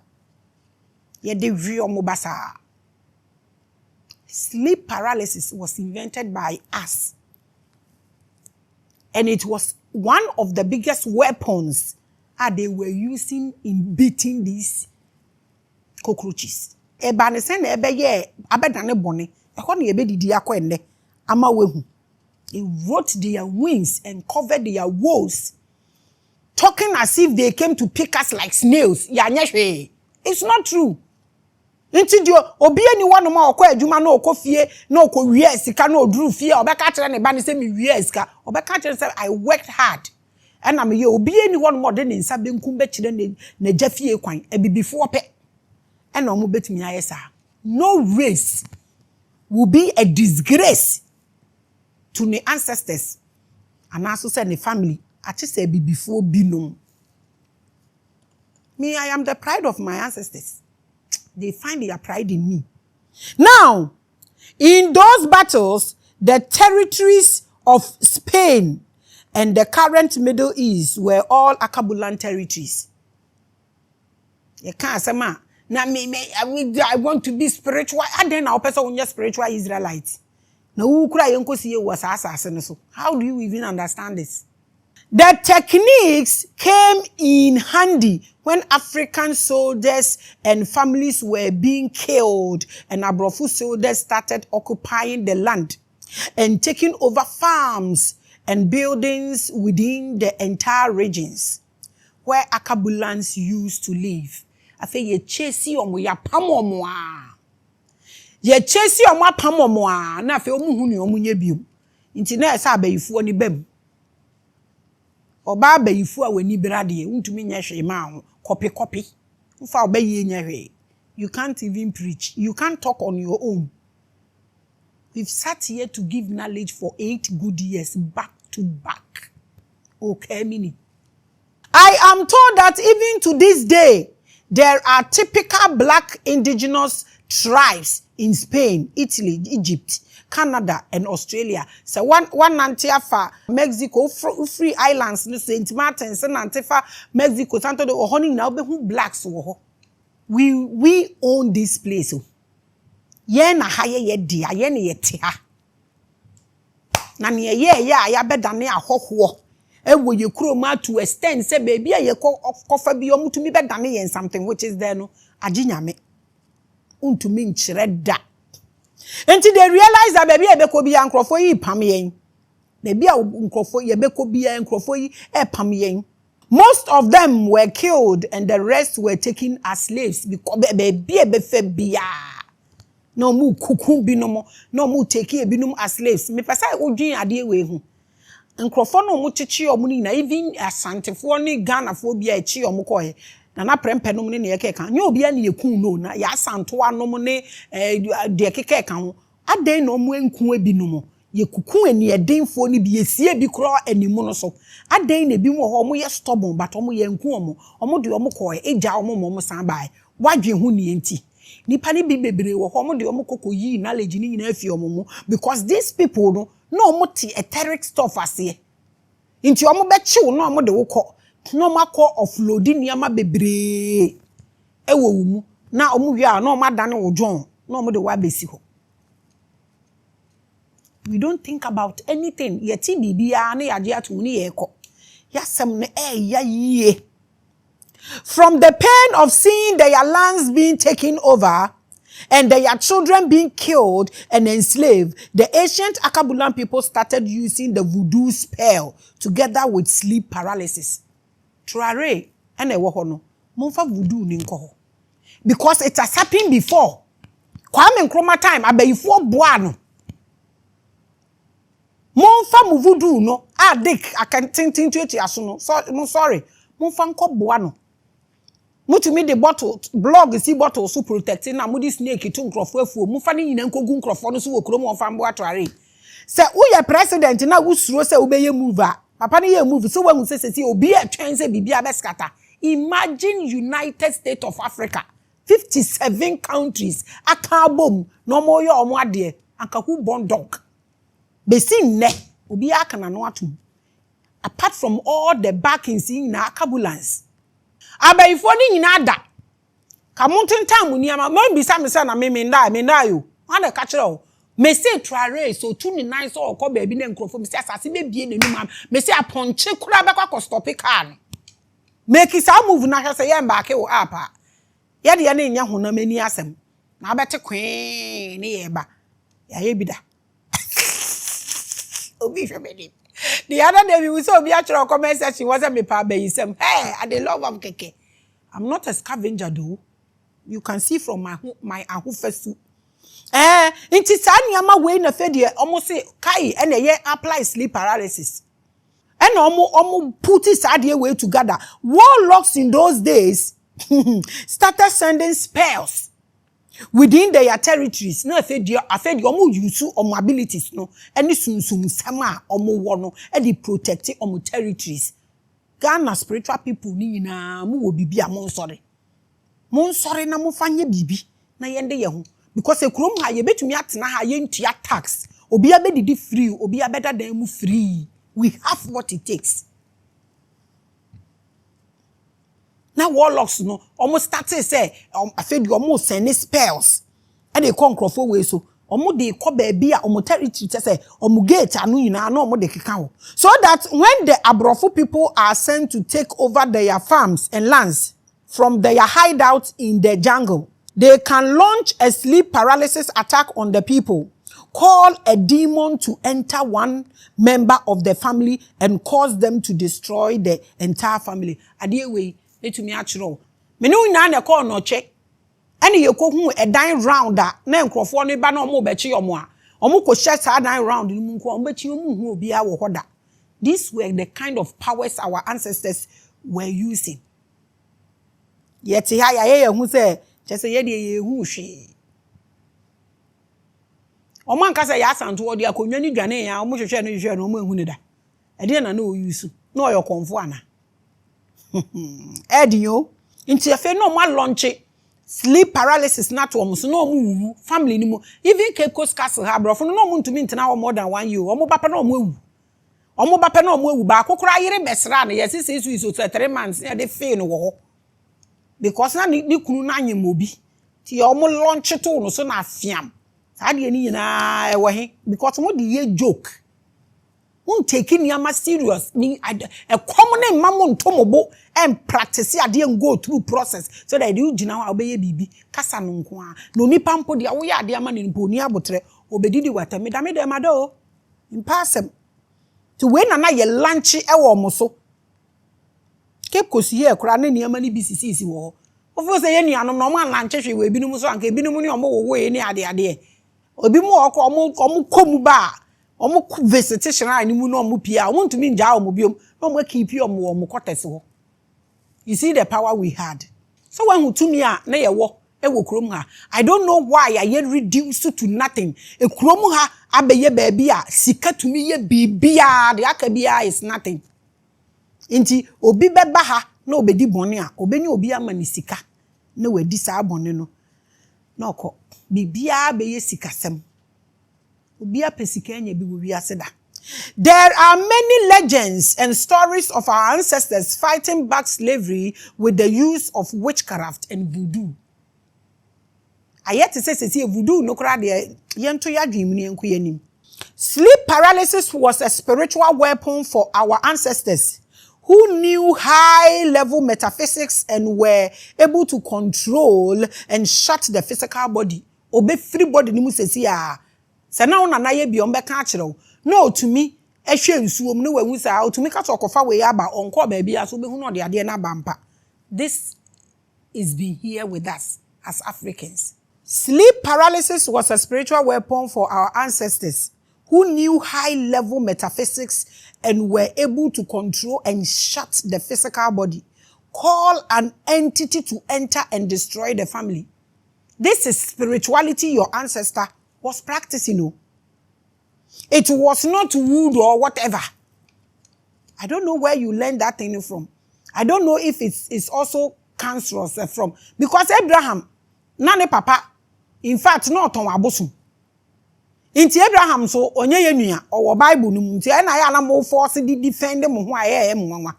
Ye de view mobasa. Sleep paralysis was invented by us. And it was one of the biggest weapons they were using in beating these cockroaches. Ebanesen ebe ye abedane bone Ehọ na yebedidi akọ enne ama wehu. They wrote their wings and covered their woes, talking as if they came to pick us like snails. It's not true. Inti dio obi anyone ma okọ adwuma na okọ fie na okọ wie sika na oduru fie obeka kire ne ba ne se me wie sika obeka kire say I worked hard and am ye obi anyone more de ne nsa benkum be kire na jafie kwan abibifo pe and omo betumi ayesa. No race will be a disgrace to the ancestors and also say the family. I just say before be known. Me, I am the pride of my ancestors. They find their pride in me. Now, in those battles, the territories of Spain and the current Middle East were all Akabulan territories. You can't say, ma, now I want to be spiritual. And then our person when you're spiritual Israelites. Now, how do you even understand this? The techniques came in handy when African soldiers and families were being killed and Abrofu soldiers started occupying the land and taking over farms and buildings within the entire regions where Akabulans used to live. I say ye chesi omo ya pamomoa. Ye chesi omo pamomoa na fe omu hunu omu nye biom. Nti na esa abayifuo ni bem. Oba abayifuo a weni brade untumi nya hwe ma ho copy. Mfa obayi nya hwe. You can't even preach. You can't talk on your own. We've sat here to give knowledge for 8 good years back to back. Okay, mini. I am told that even to this day, there are typical black indigenous tribes in Spain, Italy, Egypt, Canada, and Australia. So one nantiafa Mexico, free islands, St. Martin's, and Antifa, Mexico, Santo de Ohoni, now be who blacks. We own this place. Ye na haye ye dia, ye ne ye tia. Na ne ye ya bedane ahoho. Ewo ye kuro ma to extend say baby ye kofa bi omutumi bedane ye something which is there no aginyame. Untumi nchire da. Until they realize that baby ebeko bi ankrofo yi pam yen. Baby a nkrofo ye beko bi ankrofo yi pam yen. Most of them were killed and the rest were taken as slaves because baby ebefe bia. No mu kuku binom no mu take ebinum as slaves. Me pesa odwin ade we hu. Nkrofo no mu chichi omu ni na even asantefo ni Ghana fo bia echi omu koye. Na prempenom ne ne yekeka. Nya obi ani yekun no na ya santo anom ne de kekeka ho. Aden no mu enku ebinum. Yekuku eni edenfo ni bi esie bi kro animu no so. Aden na bi mo ho omu ye stubborn but omu ye enku omu. Omu de omu koye eja omu san bai. Wadwe hu ni enti. Nipa ni bi bebre wo ho mo de omo kokoyi knowledge ni nyina afi omo because these people no omo ti etheric stuff ase nti omo be chiw no omo de wokọ no makọ offloading niama bebre ewo mu na omo wi a no omo adane wo jon no omo de wa besi ho. We don't think about anything yeti bibia na yaje atu ni ye kọ yasem ne ya yie. From the pain of seeing their lands being taken over and their children being killed and enslaved, the ancient Akabulan people started using the voodoo spell together with sleep paralysis. Trare and a wohono. Monfa voodoo ninko. Because it has happened before. Kwame Nkrumah time abayifo boano. Monfa voodoo no. Dick I can think to it asuno. Sorry. Monfa nko boano. Mutumi the bottle blog see bottle so protecting na mudi snake to nkrofo afuo mufa ni nyina nkogu nkrofo no so wo kromo onfa mbo atware se uye president na usuro se ubeye mover papa ni ye move so wahu se obi atwen se bibia beskata. Imagine United States of Africa 57 countries akabom no mo yo omo ade anka hu born dog besi ne obi aka na no atum apart from all the backings in Akabulans. Abayifo ni nyina da. Kamuntentam niama mo bisa me se na me nda yo. Wana ka kire o. Me say trare so 29 so okọ ba bi na nkrofo me say asase be bie n'anum am. Me say aponche kura be kwa stop car no. Make it a move na hwese ye mbake wo apa. Ye de ye na nya honam ani asem. Na abete kwen ne ye ba. Ya ye bi da. Obi hwebedi. The other day we saw obi actually comment section was a me pa be yisem. Hey, I dey love am keke. I'm not a scavenger though. You can see from my ahofesu. Inti sa niama we na fe de almost say kai and ye apply sleep paralysis. And omo put it idea way together. Warlocks in those days started sending spells within their territories. No, I fed omo use omo abilities no. Any sunsum sama omo wono and they protect omo territories. Ghana spiritual people ni na mu wo bibi amon sorry. Mon sorry na mo fanye bibi na yende ye ho because ekrom ha ye betumi atena ha ye ntua tax. Obi abedidi free, obi abeda dan mu free. We have what it takes. Now warlocks no almost started say I feel you almost sending spells. And they come crofo way so omo dey ko baby a omo territory say omo gate anu yina na omo dey keka ho. So that when the Abrofo people are sent to take over their farms and lands from their hideouts in the jungle, they can launch a sleep paralysis attack on the people. Call a demon to enter one member of the family and cause them to destroy the entire family. Adie we letumi achiro. Me no nya na call no check. Any ye ko hu a dine round that na nkrofo no ba na omo be chi omo a. Omo ko share sa dine round ni mu nko omo be chi omo hu obi a wo hoda. These were the kind of powers our ancestors were using. Yet ha ya ye hu say just say ye de ye hu hwe. Omo ankasa ya asanto odi akonwa ni dwane ya omo hwehwe no hwehwe no omo ehu ne da. E de na o use na oyo konfo ana. Edio inti efe no ma launch sleep paralysis na to omo so no omo family ni mo even Cape Castle ha brofo no omo ntumi ntena wo more than 1 year omo bapa na omo ewu omo bapa na omo ewu ba akokora yire besra na yes is 3 months na de fail no wo because na ni kunu na anyem obi ti omo launch to no so na afiam ade ni nyina ewo he because mo de ye joke won take niama serious ni a common mamon tomobo and practice ade and go through process so that you gina wa obeye bibi kasa no nko a no nipa mpo de wo ya ade ama ne mpo ni abotre obedidi wata me da mado impasem to we na ye lunch ewo mo so ke kosi ye kura ne niama ni bisisi wo ofo se ye nuanom no ma lunch hwe we binum so anka binum ni omo wo ye ni ade obi mu okọ omo komu ba omo visitation ani mu no omo pia omo ntumi nja omo biom no omo keep omo quarters ho. You see the power we had. So when hutumi a na ye wo e wo krom ha, I don't know why I yet reduced to nothing. E krom ha abeye baabi a sika tumi ye bibia de akabia is nothing. Inti obi beba ha na obedi bone a obeni obi amani sika na wadi sa bone no na okọ bibia be ye sikasem obi apesika anya bi wo wiase da. There are many legends and stories of our ancestors fighting back slavery with the use of witchcraft and voodoo. Ayete say voodoo no kra de yento yadwim ni enko yanim. Sleep paralysis was a spiritual weapon for our ancestors who knew high-level metaphysics and were able to control and shut the physical body. Obe free body ni mu sesi a. Se na una na ye bi on be ka kire no to me ehwe nsuom ne wahu sa to me ka to kofa we aba onko ba bia so be hu no de ade na bampa. This is being here with us as Africans. Sleep paralysis was a spiritual weapon for our ancestors who knew high-level metaphysics and were able to control and shut the physical body. Call an entity to enter and destroy the family. This is spirituality your ancestor was practicing. It was not wood or whatever. I don't know where you learned that thing from. I don't know if it's also cancerous from. Because Abraham, nane papa, in fact, not on abosu. Inti Abraham so onye ye nua owo Bible no mu nti na ya na mo force di defend mo ho aye mo nwa.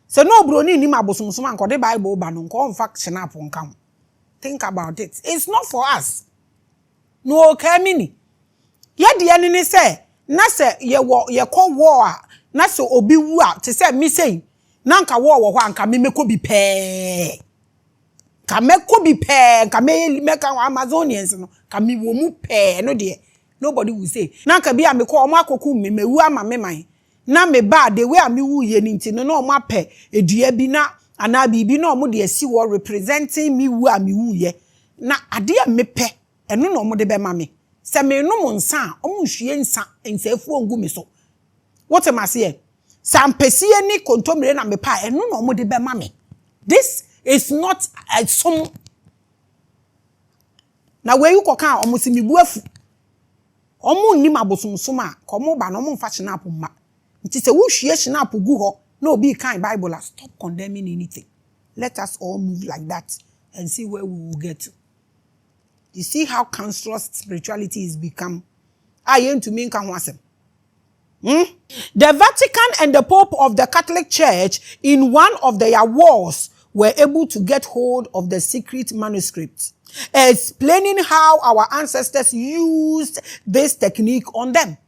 Se no bro ni nim abosomsom ankode Bible ba no nko fact snap nkam. Think about it. It's not for us. No kamini. Ye de ani ni se na se ye ko war na se obi wu a te se mi sei na nka war wo ho anka me meko bi pe. Ka meko bi pe, ka me ka Amazonians no, ka mi wo mu pe no de. nobody will say na ka bia me ko omo akoku me wu ama me man na me ba the way me wu ye ni nti no na omo apɛ edua bi na ana bibi na omo de asi wo representing me wu am wu ye na ade a me pɛ eno na omo de be ma me se me no mo nsa omo hwie nsa nsafu ongu me so what am I say sampesie ni kontomire na me pa eno na omo de be ma me. This is not some na we you koka omo si me buafu omo nnim abosomsom a komo ba no omo mfa snap ma nti se wo hwie snap gu ho na obi kan Bible stop condemning anything. Let us all move like that and see where we will get to. You see how cancerous spirituality is become. To me The Vatican and the Pope of the Catholic Church in one of their wars were able to get hold of the secret manuscripts, explaining how our ancestors used this technique on them.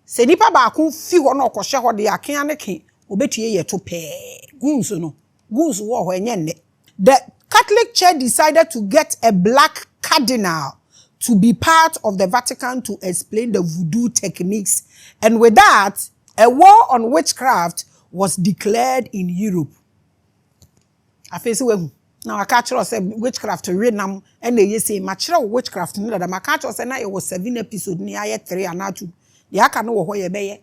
Se nipa ba kun fi ho na okoshe ho de aken aneke obetuye ye to pe guns no guns wo ho enye nne. The Catholic Church decided to get a black cardinal to be part of the Vatican to explain the voodoo techniques, and with that a war on witchcraft was declared in Europe. Afese we now I catch us say witchcraft renam and they say material witchcraft no that I catch us say na it was 7 episode ni aye 3 and 2 the aka no wo ye beye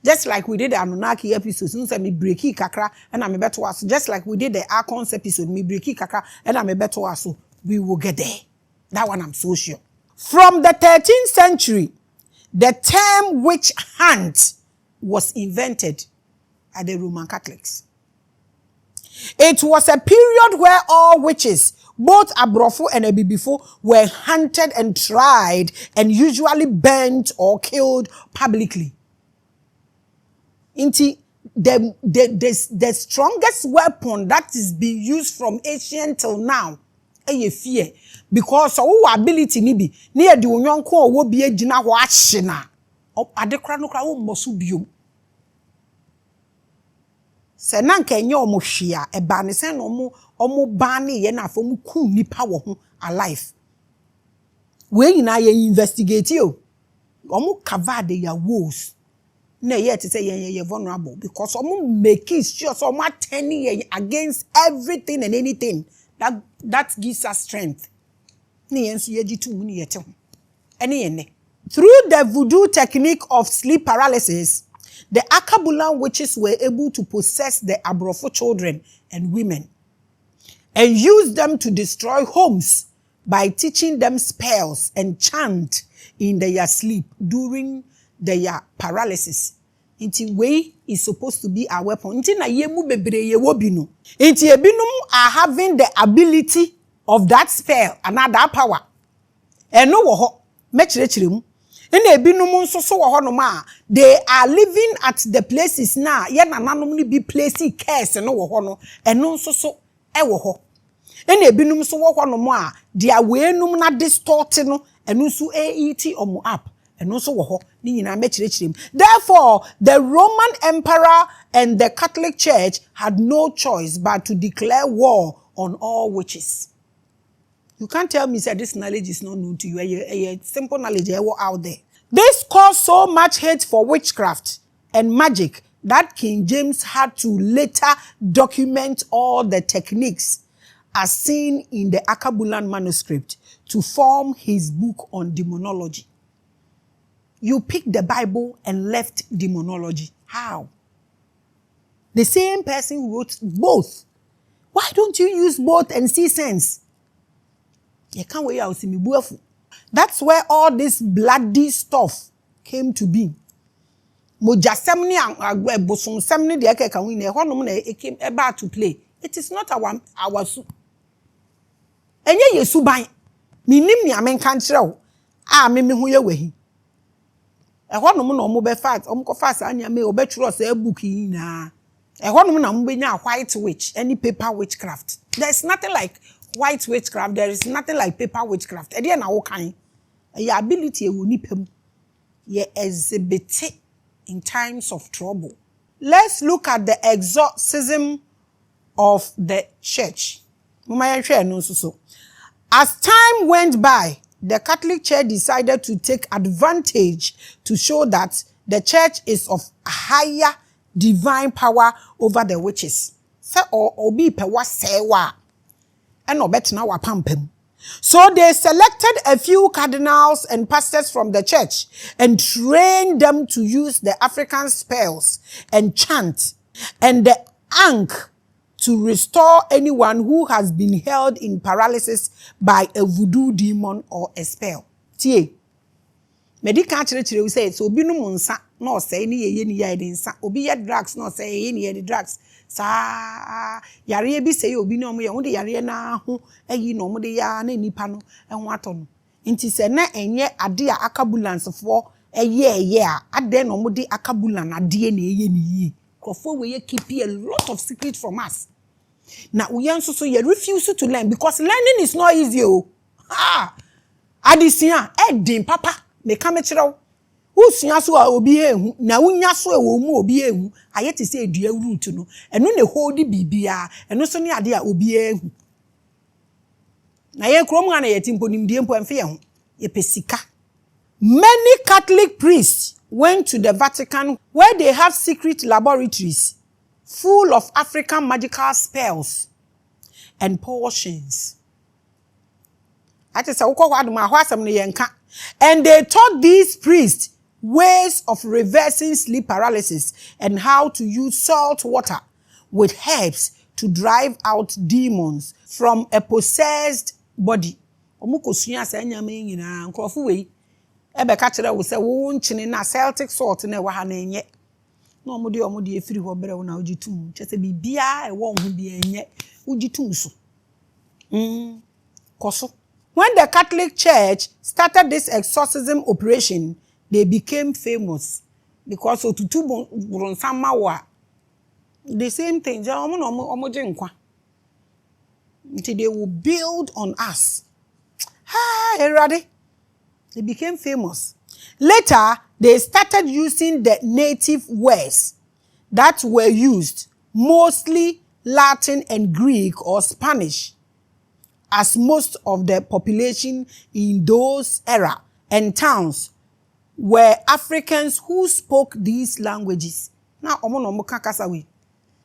just like we did the Anunnaki episode since me breaki kakra and I'm better us just like we did the Archons episode me breaki kakra and I'm better us so we will get there. That one I'm so sure. From the 13th century the term witch hunt was invented at the Roman Catholics. It was a period where all witches, both Abrofo and Ebibifo, were hunted and tried and usually burnt or killed publicly. The strongest weapon that is being used from ancient till now is fear. Because our ability ni bi near the unyonko or be a jina washina or adekranokra mosubium. Se nanka enye omo hwea e ba ne se no omo ba ne ye na afo mu ku nipa wo ho alive we nyina ye investigate yo omo cover the ya woes na ye to say ye vulnerable because omo make sure so omo turning against everything and anything that gives us strength ne yensu ye jitu mu ne ye te ho ene ye ne through the voodoo technique of sleep paralysis. The Akabulan witches were able to possess the Abrofo children and women and use them to destroy homes by teaching them spells and chant in their sleep during their paralysis. Inti way is supposed to be a weapon. Inti na yemu bebre ye wobinu. Inti ebinum are having the ability of that spell and that power. And no wo mechirechiremu. They are living at the places now. Ye na nanom be placing cares no wo no eno nso so e wo ho. Ene ebinum so wo ho no mo a dia weenum na distort no eno nso eat omo up eno nso wo ho ni nyina mechirechirem. Therefore, the Roman Emperor and the Catholic Church had no choice but to declare war on all witches. You can't tell me that this knowledge is not known to you. A simple knowledge out there. This caused so much hate for witchcraft and magic that King James had to later document all the techniques as seen in the Akabulan manuscript to form his book on demonology. You picked the Bible and left demonology. How? The same person who wrote both. Why don't you use both and see sense? You can't wait out see me buafu. That's where all this bloody stuff came to be. Moja semni bosom semni de eke kan win e honom na e came about to play. It is not our su. Enye yesu ban. Minim ni amenka nkire wo. Me hu ye wahi. E honom na omo be fast, omo ko fast anya me obetwro say book yi na. E honom na mo benya white witch, any paper witchcraft. There's nothing like white witchcraft. There is nothing like paper witchcraft. E dey na wo kan. Your ability e woni pam. Ye exhibit in times of trouble. Let's look at the exorcism of the church. As time went by, the Catholic Church decided to take advantage to show that the church is of higher divine power over the witches. Se obi pe wa sewa eno betina wa pampam. So they selected a few cardinals and pastors from the church and trained them to use the African spells and chant and the ankh to restore anyone who has been held in paralysis by a voodoo demon or a spell. Tie. Medical chire we say so obi no monsa no say ni ye ni ya de nsa obi ye drugs no say ye ni ye de drugs sa yare bi say obi no mo ye wo de yare na ho ayi no mo de ya na nipa no ho ato no nti se na enye ade a akabulance fo eye a ade no mo de akabulan ade na eye ni yi krofo we ye keep a lot of secret from us. Now we also so you refuse to learn because learning is not easy. Adisia edin papa me ka me kire wo usua so a obi ehu na wunya so e wo mu obi ehu ayete se edua root no eno ne hold bibia eno so ne ade a obi ehu na ye krom nga na yeti mpo nimdie mpo emfe ye ho ye pesika. Many Catholic priests went to the Vatican where they have secret laboratories full of African magical spells and potions. Ati se ukwa adu ma ho asem ne yenka. And they taught these priests ways of reversing sleep paralysis and how to use salt water with herbs to drive out demons from a possessed body. Omukosua sa nyama nyina nkrofo we ebe ka kire wo se wo nchine na Celtic salt na wa ha na enye na omode efiri ho bere wo na ogitum chese bibia e wo ho bia enye ogitum so koso. When the Catholic Church started this exorcism operation, they became famous because otutu bronsama wa the same thing. Until they will build on us. Ready? They became famous. Later, they started using the native words that were used, mostly Latin and Greek or Spanish, as most of the population in those era and towns were Africans who spoke these languages. Na omo no mo ka kasa we.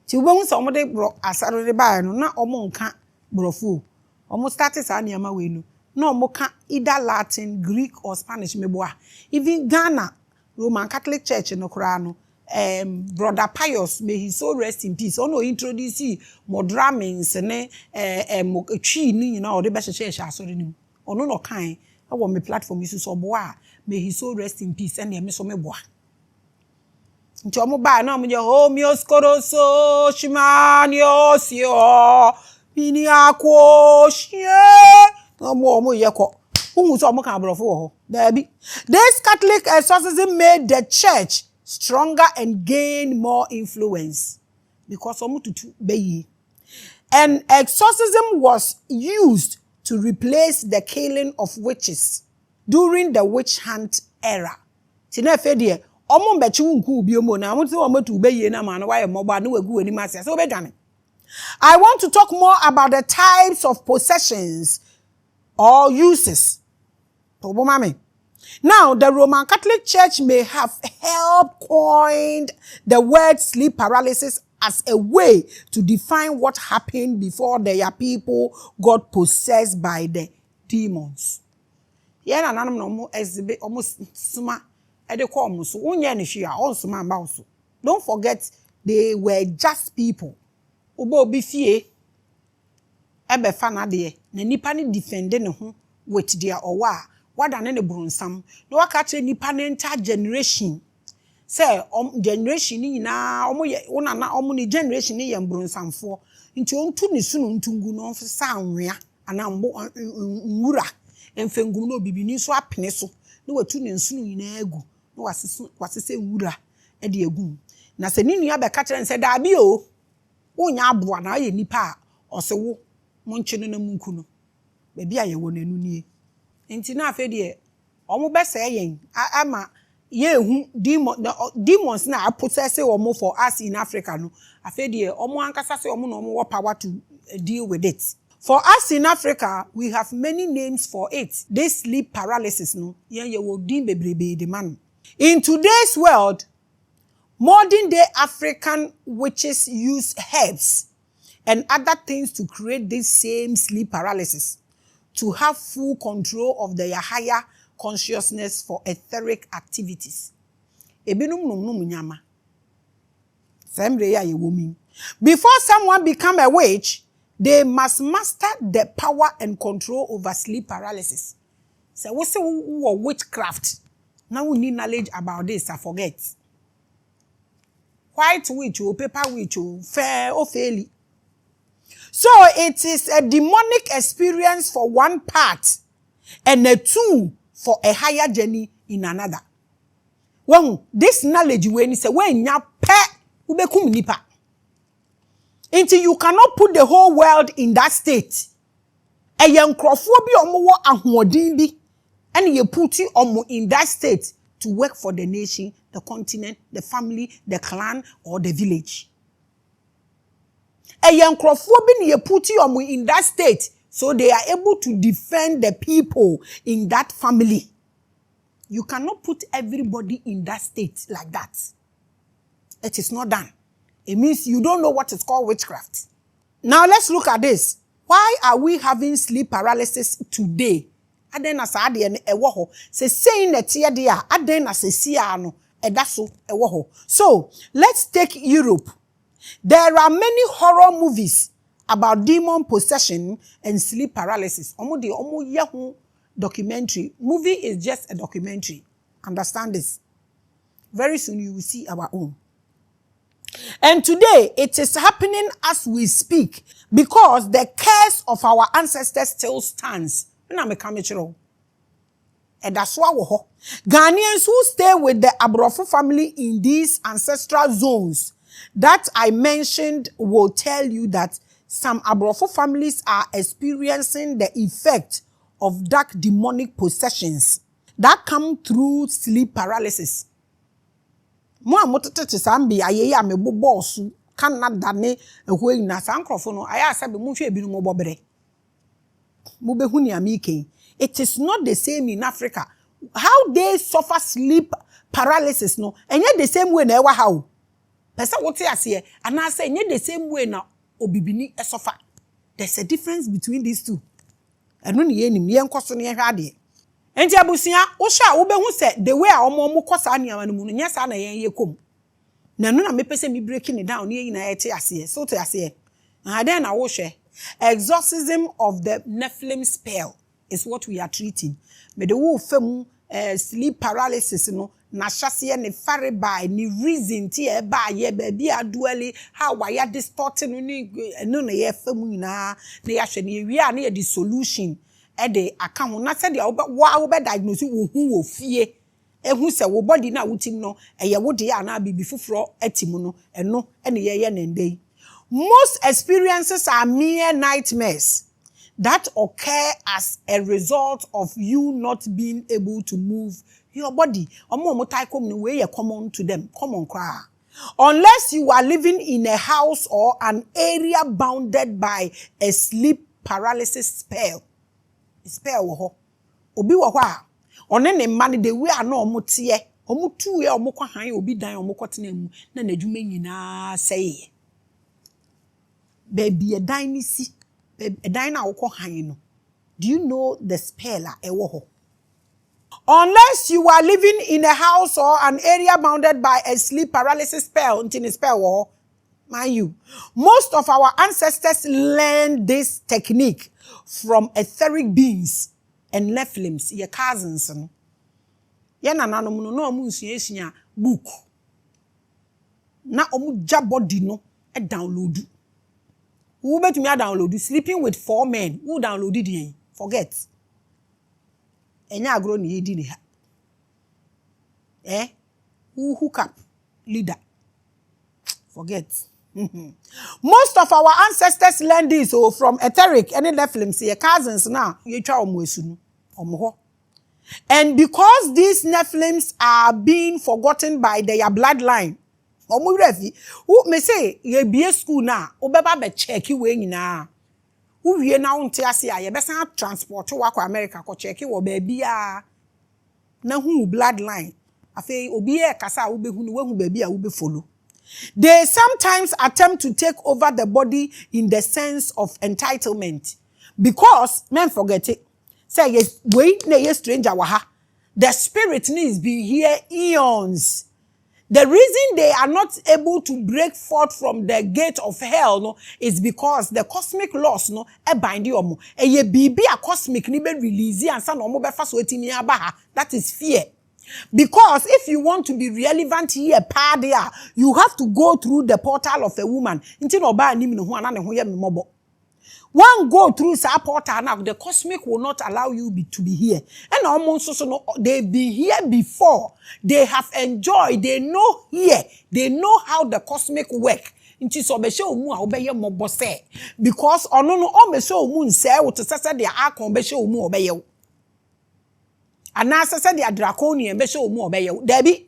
Ti wo hu so omo de bro asaro de ba no na omo nka brofu. Omo start sa na ma we no. Na omo ka either Latin, Greek or Spanish meboa. Even Ghana Roman Catholic Church no kra no Brother Pius, may he so rest in peace. Ono introduce modramins ne twi ni na o de be hye asori ni. Ono no kan e wo me platform isu so boa. May he so rest in peace and me so me boa. Nti omo ba na omo je homeoskoroso shimanio sio mini akwoshe omo yeko. This Catholic exorcism made the church stronger and gained more influence because and exorcism was used to replace the killing of witches during the witch hunt era. I want to talk more about the types of possessions or uses. Now, the Roman Catholic Church may have helped coin the word sleep paralysis as a way to define what happened before their people got possessed by the demons. Don't forget, they were just people. With their owa. What an any brunsam. No a catch any panenta generation. Say, generation na one omni generation in brunsam for into on two nisun tungu no for sound and mura and fenguno bibini so apneso. No two nisun in egu. No was say wura e de egum. Na se ninu ya be catch and said abio. Onya abua na ye nipa or se wo monchino na munkuno. Baby aye wo nanu nie. Enti na afa de omo be say yen ama ye hu demons na possess omo for us in Africa no afa de omo ankasa say omo no omo power to deal with it. For us in Africa, we have many names for it. This sleep paralysis, no, in today's world, modern day African witches use herbs and other things to create this same sleep paralysis, to have full control of their higher consciousness for etheric activities. Before someone become a witch, they must master the power and control over sleep paralysis. So we say witchcraft. Now we need knowledge about this. I forget. White witch or paper witch or fair or fairly. So it is a demonic experience for one part and a tool for a higher journey in another. When this knowledge when you say when ya pe ubekum nipa. Until you cannot put the whole world in that state. A young crofo bi omo wo ahoodin bi and you put you in that state to work for the nation, the continent, the family, the clan, or the village. A young crofo bi you put you in that state so they are able to defend the people in that family. You cannot put everybody in that state like that. It is not done. It means you don't know what is called witchcraft. Now let's look at this. Why are we having sleep paralysis today? Adena sa ade ne ewo ho. Se saying that here there, adena se sia no edaso ewo ho. So, let's take Europe. There are many horror movies about demon possession and sleep paralysis. Omo ye ho documentary. Movie is just a documentary. Understand this. Very soon you will see our own. And today, it is happening as we speak because the curse of our ancestors still stands. Ghanaians who stay with the Abrofo family in these ancestral zones that I mentioned will tell you that some Abrofo families are experiencing the effect of dark demonic possessions that come through sleep paralysis. Mo amotete sambi ayeye amebo boss Canada ne ehwe na sankrofo no aya sabe mo hwe ebinu mo bobere mo behu ni amike. It is not the same in Africa. How they suffer sleep paralysis no enye the same way na ewa how person wote ase and I say enye the same way na obibini e suffer. There's a difference between these two. Eno ne ye nim ye nkoso ne hwe ade. Enti abusia wo sha wo behu se the way a omo kosa niama no mu no nya sa na yen ye kom na no na mepese mi breaking it down ye na ye te ase so te ase then na wo hwe exorcism of the NEPHILIM spell is what we are treating. Me the wo fam sleep paralysis no na hyase ne fare by ni reason ti e ba ye ba bi aduali how why distorting no na ye fam nyina na ya hwe ne wi a na ye the solution ede account na said wo be diagnose wo hu wo fie ehu se wo body na wutim no eye wo de ana bibi fufuro atim no eno ene ye nendei. Most experiences are mere nightmares that occur as a result of you not being able to move your body. Omo tai kom no we common to them, common cry. Unless you are living in a house or an area bounded by a sleep paralysis spell. Spell wo ho obi wo ho a one ne man de we ana omote omutu e omokwa han obi dan omokotena mu na nadwuma nyina sei baby e dan ni si e dan na wokọ han no. Do you know the spell a ewo ho? Unless you are living in a house or an area bounded by a sleep paralysis spell until spell wo mind you, most of our ancestors learned this technique from etheric beings and NEPHILIMs, your cousins. Ye nananom no na omu nsuasia book. Na omu jabody no e download. Who bet me download sleeping with 4 men. Who downloaded it? Forget. Enya agro ni yedi ni ha. Who hook up leader? Forget. Most of our ancestors learned this from etheric and NEPHILIMs, your cousins now. And because these NEPHILIMs are being forgotten by their bloodline, who may say, ye be a school now, obeba be check you way na. Uwie na unte ase a ye besa transport wa kwa America ko check wo ba bia na hu bloodline afi obi e kasa wo behu no wahu ba bia wo be follow. They sometimes attempt to take over the body in the sense of entitlement because men forget it. Say yes, we na yes stranger wa ha. The spirit needs be here eons. The reason they are not able to break forth from the gate of hell no is because the cosmic laws no e bind you omo. E ye bibi a cosmic ni be release ansa no omo be fa so etimi aba ha. That is fear. Because if you want to be relevant here, you have to go through the portal of a woman. One go through that portal now, the cosmic will not allow you to be here. And almost so they've been here before. They have enjoyed, they know here, they know how the cosmic work. Because ono no o me show mu nse wo to sese de akon be show mu obeye. Anasa said the draconian be show more obey. Debbie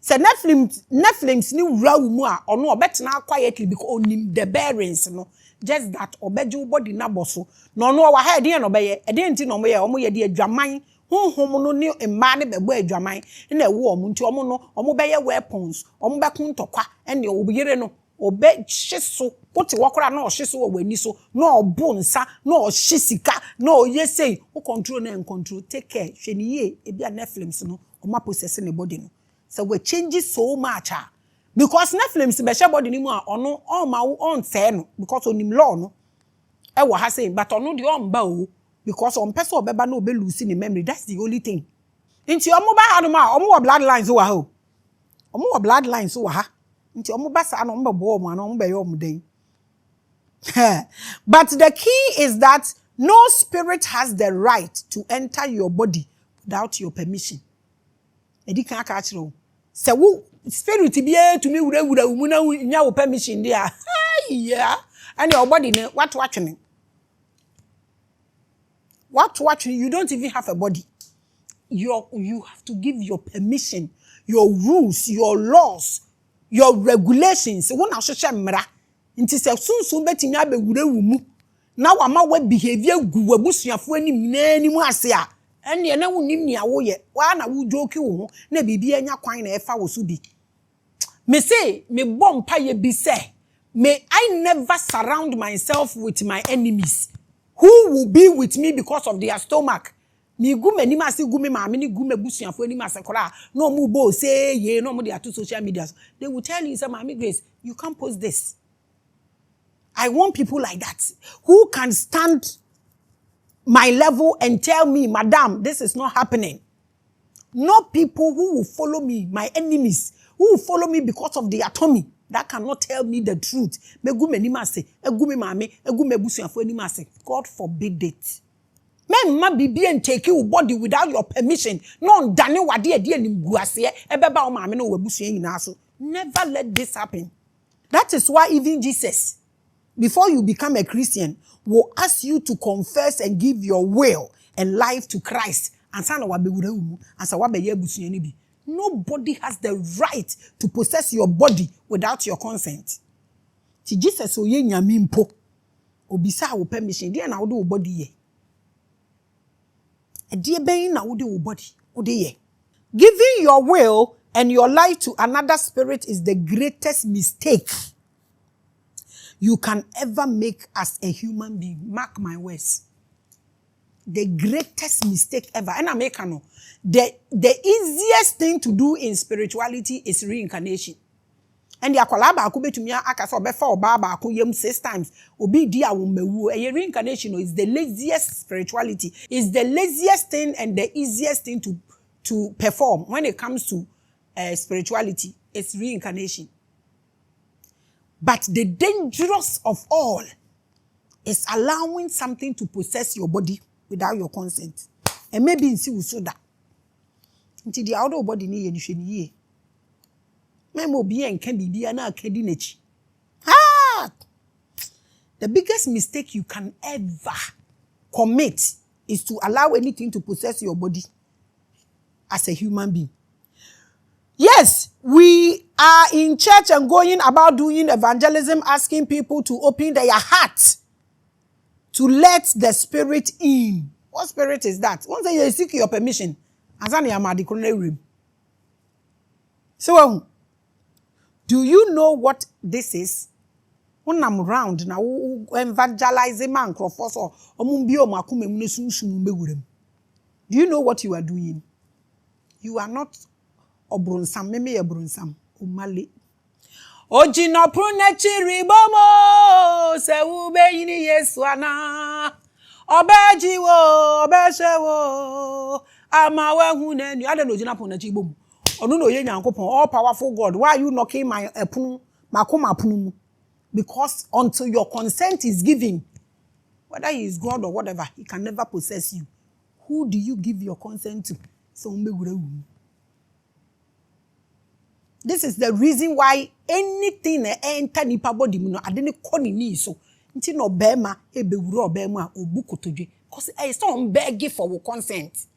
said Nephilim ni wura mu a ono obetena quietly because onim the bearings no just that obeju body na boso no no wa ha de no beye e de nti no mo ye de adwaman honhom no ne emma ne bebo adwaman na ewo omo nti omo no omo beye weapons omo be kun tokwa ene obiyere no obe hyeso wote wakora na ohyeso wo wani so na obo nsa na ohysika na oyesei wo control na control take care hweniye e bia Nephilims no o ma possess ne body no so we change so much because Nephilims be she body ni mu a ono on ma on say no because onim law no e wo ha say but ono de on ba o because on person obeba na obe lose ni memory. That's the only thing. Nti omo ba ha no ma omo wo bloodlines wo ha o omo wo bloodlines wo ha. But the key is that no spirit has the right to enter your body without your permission. So spirit be to me without permission there. Yeah. And your body what watching? What watching? You don't even have a body. You have to give your permission, your rules, your laws. Your regulations won ahwehwe mmra nti se sunsun betimi abegure wumu na wama wa behavior gu wabusuafo anim na anim ase a ene na wunim ni awoye wa na wu joke wo na bibi anya kwan na efa wo so bi me say me bompa ye bi say may I never surround myself with my enemies who will be with me because of their stomach. Mi gume ni masi gume maame ni gume busuafo ni masekora no mu bo say ye no mu dey to social media. They will tell you say Maame Grace, you can't post this. I want people like that who can stand my level and tell me, madam, this is not happening. Not people who will follow me, my enemies, who will follow me because of their tummy. That cannot tell me the truth. Me gume ni mase, gume maame, gume busuafo ni mase. God forbid it. Men ma bibi and take your body without your permission. No dane wade e de nim guase ebeba o maame no wabusua nyina so. Never let this happen. That is why even Jesus, before you become a Christian, will ask you to confess and give your will and life to Christ. And sana wabewura umu, ansa wabeye abusua ni bi. Nobody has the right to possess your body without your consent. Ti Jesus oye nyame mpo. Obisa wo permission, dey na wo do body ye. Giving your will and your life to another spirit is the greatest mistake you can ever make as a human being. Mark my words. The greatest mistake ever. And I make no. The easiest thing to do in spirituality is reincarnation. And the akwalaba akube to me akasa obefa obaba aku yem 6 times obi di awumewu a reincarnation is the laziest spirituality, is the laziest thing and the easiest thing to perform when it comes to spirituality. It's reincarnation. But the dangerous of all is allowing something to possess your body without your consent. And maybe in see usoda until the outer body ni ye. The biggest mistake you can ever commit is to allow anything to possess your body as a human being. Yes, we are in church and going about doing evangelism, asking people to open their hearts to let the spirit in. What spirit is that? Once you seek your permission, azani amadi room. So, do you know what this is? When I'm round now, evangelizing man crofos or omumbio makume munesu. Do you know what you are doing? You are not obrunsam, meme obrunsam, umali. Ojino prunechi ribomo, se ube yini yeswana. Obejiwo, obeshewo, amawe huneni. I don't know ojina prunechi bom. Onu no ye nyankopon, all powerful God. Why are you knocking my epunu, makoma punu? Because until your consent is given, whether he is God or whatever, he can never possess you. Who do you give your consent to? This is the reason why anything enter nipa body mu no ade koni ni so nti no bema ebewuro obema obukotoje cause it's not beg for consent.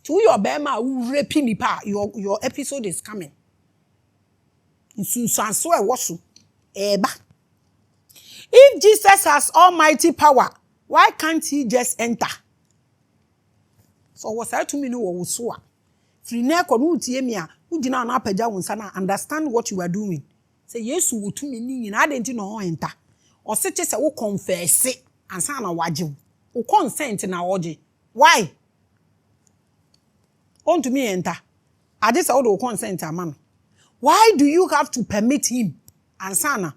To your bema who rape nipa, your episode is coming. Nsunsanso e woso eba. If Jesus has almighty power, why can't he just enter? So what's that to me no wo so a. Free na kono utie mi a, ugina na apagya wonsa na understand what you are doing. Say Yesu wo to me ni nyina adenti no enter. O se che se wo confess ansa na waje wo consent na oje. Why? On to me enter. I just all the consent man. Why do you have to permit him? Ansana.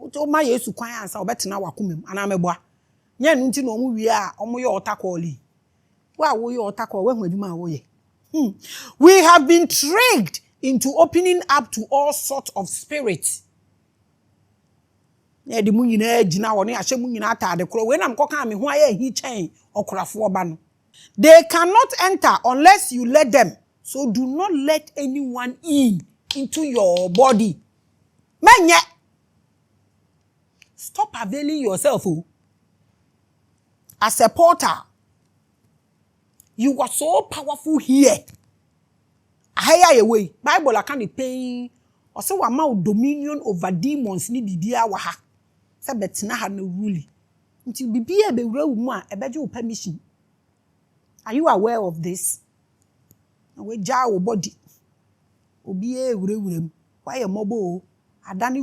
O ma Yesu kwan ansa obetena wakomem ana meboa. Nya nu nti no mu wie a omo ye otakoli. Wa wo ye otakol we hu adwuma wo ye. We have been tricked into opening up to all sorts of spirits. Ne de mu nyina agina wo ne ahye mu nyina atade kro we na mkoka me ho aye hi chen okorafo oba no. They cannot enter unless you let them. So do not let anyone in into your body. Menye. Stop availing yourself. As a porter, you are so powerful here. Ahaya away. Bible can pay or so amount dominion over demons ni bibia wa ha. Say betina ha no rule. Until bibia be wura mu a ebeje permission. Are you aware of this? We ja wo body. Obi e wure why a mobile adani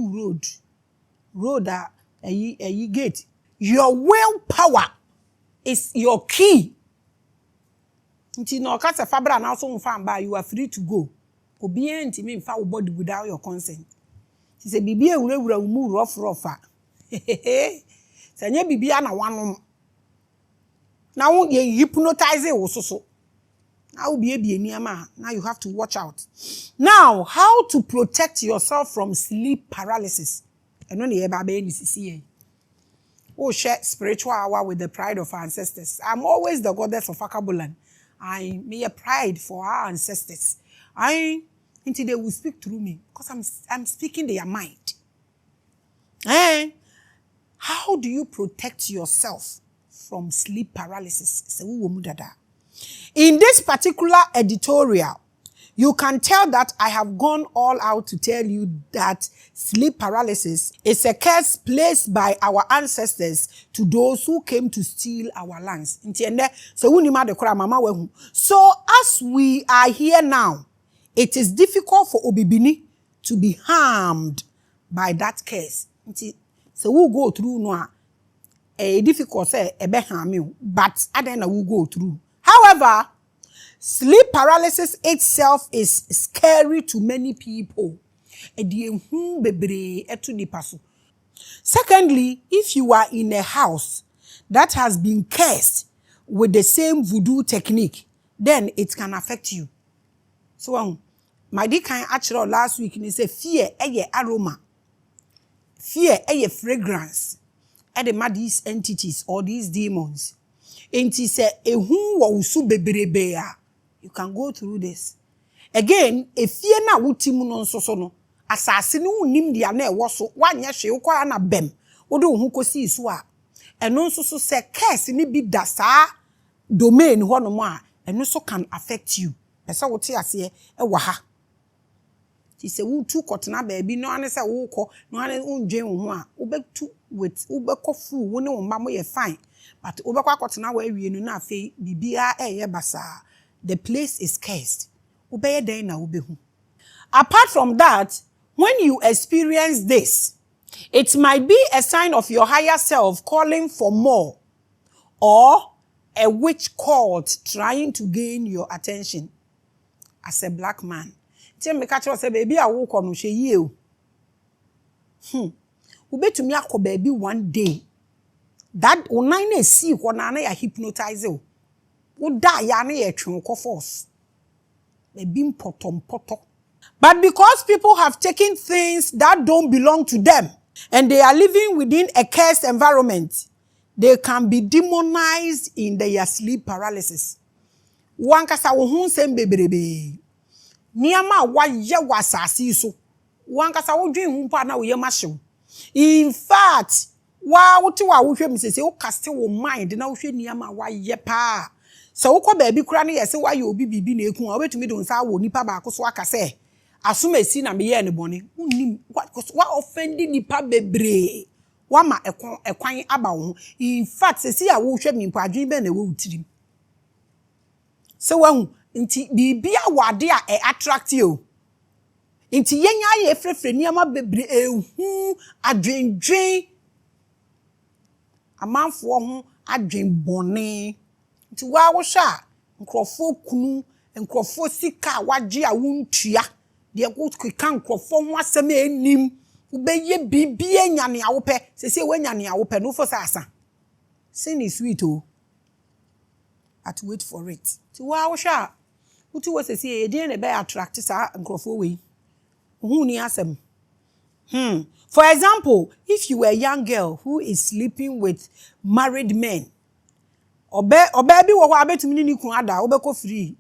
road a gate. Your willpower is your key. Until no kasa fabra na so mfa ba, you are free to go. Obi e ntimi mfa wo body without your consent. She say bibi e wura mu rough. Sanye bibi na wanom. Now you hypnotize wo so. Now be now you have to watch out. Now, how to protect yourself from sleep paralysis? Oh, share spiritual hour with the pride of our ancestors. I'm always the goddess of Akabulan. I may a pride for our ancestors. Until they will speak through me because I'm speaking their mind. How do you protect yourself from sleep paralysis? In this particular editorial, you can tell that I have gone all out to tell you that sleep paralysis is a curse placed by our ancestors to those who came to steal our lands. So as we are here now, it is difficult for Obibini to be harmed by that curse. So we'll go through no a difficult say but I then will go through. However, sleep paralysis itself is scary to many people. Secondly, if you are in a house that has been cursed with the same voodoo technique, then it can affect you. So, my dear kind actually last week, he said fear a aroma, fear a fragrance, and these entities or these demons. And he said, you can go through this. Again, if you na wutimu no so no, asase no unim dia na ewo so, wanya hwe ukwa na bem. Odo hu kosi so a. Eno nso so se curse ni bi da saa domain ho no mo a, eno so can affect you. Pese wote ase e wa ha. Ti se wo tu kotena baabi no ane se wo kɔ no ane undwen wo ho a wo betu with wo bekɔ fu wo ne wo mma mo ye fine but wo bekɔ akotena wa awie no na afei bibia eye basa the place is cursed wo be den na wo behu. Apart from that, when you experience this, it might be a sign of your higher self calling for more or a witch cult trying to gain your attention as a black man. Tell me catch say baby I walk on hwe yie o. Wo betumi akọ baby one day. That online na see ko na ya hypnotize o. Wo da ya na ye twen ko force. Baby mpoto. But because people have taken things that don't belong to them and they are living within a cursed environment, they can be demonized in their sleep paralysis. Wankasa wo hu nsem bebrebe. Niama wa ye wasasi so. Wankasa wo dwen hu pa na wo ye mahyew. In fact, wa wote wa wo hwɛ mi sese wo cast wo mind na wo hwɛ niama wa ye pa. So wo kɔ baabi kura ne yɛse wa ye obi bibi na eku a obetumi do nsa wo nipa ba ko so aka sɛ asoma si na me ye ne bɔne. Unim wa offending nipa bebre. Wa ma ekwan aba wo. In fact, sese ya wo hwɛ mi mpa adwen be na wo utirim. So wahu nti bibia wade a attract you. Nti yenya ye frefre niama bebre ehu adwendwen amanfo ho adwen bone. Nti wa wo hwa nkrofo kunu nkrofo sika wagye a wontua de ko kan nkrofo ho asem enim wo beye bibia nyane a wo pɛ sese we nyane a wo pɛ no fo sasa. Sin is sweet o. At wait for it. Ti wa wo hwa uti wo sese e dey na be attract sa nkrofo we. Hu ni asem. For example, if you were a young girl who is sleeping with married men, obe bi wo ho abetumi ni kun ada, obeko free.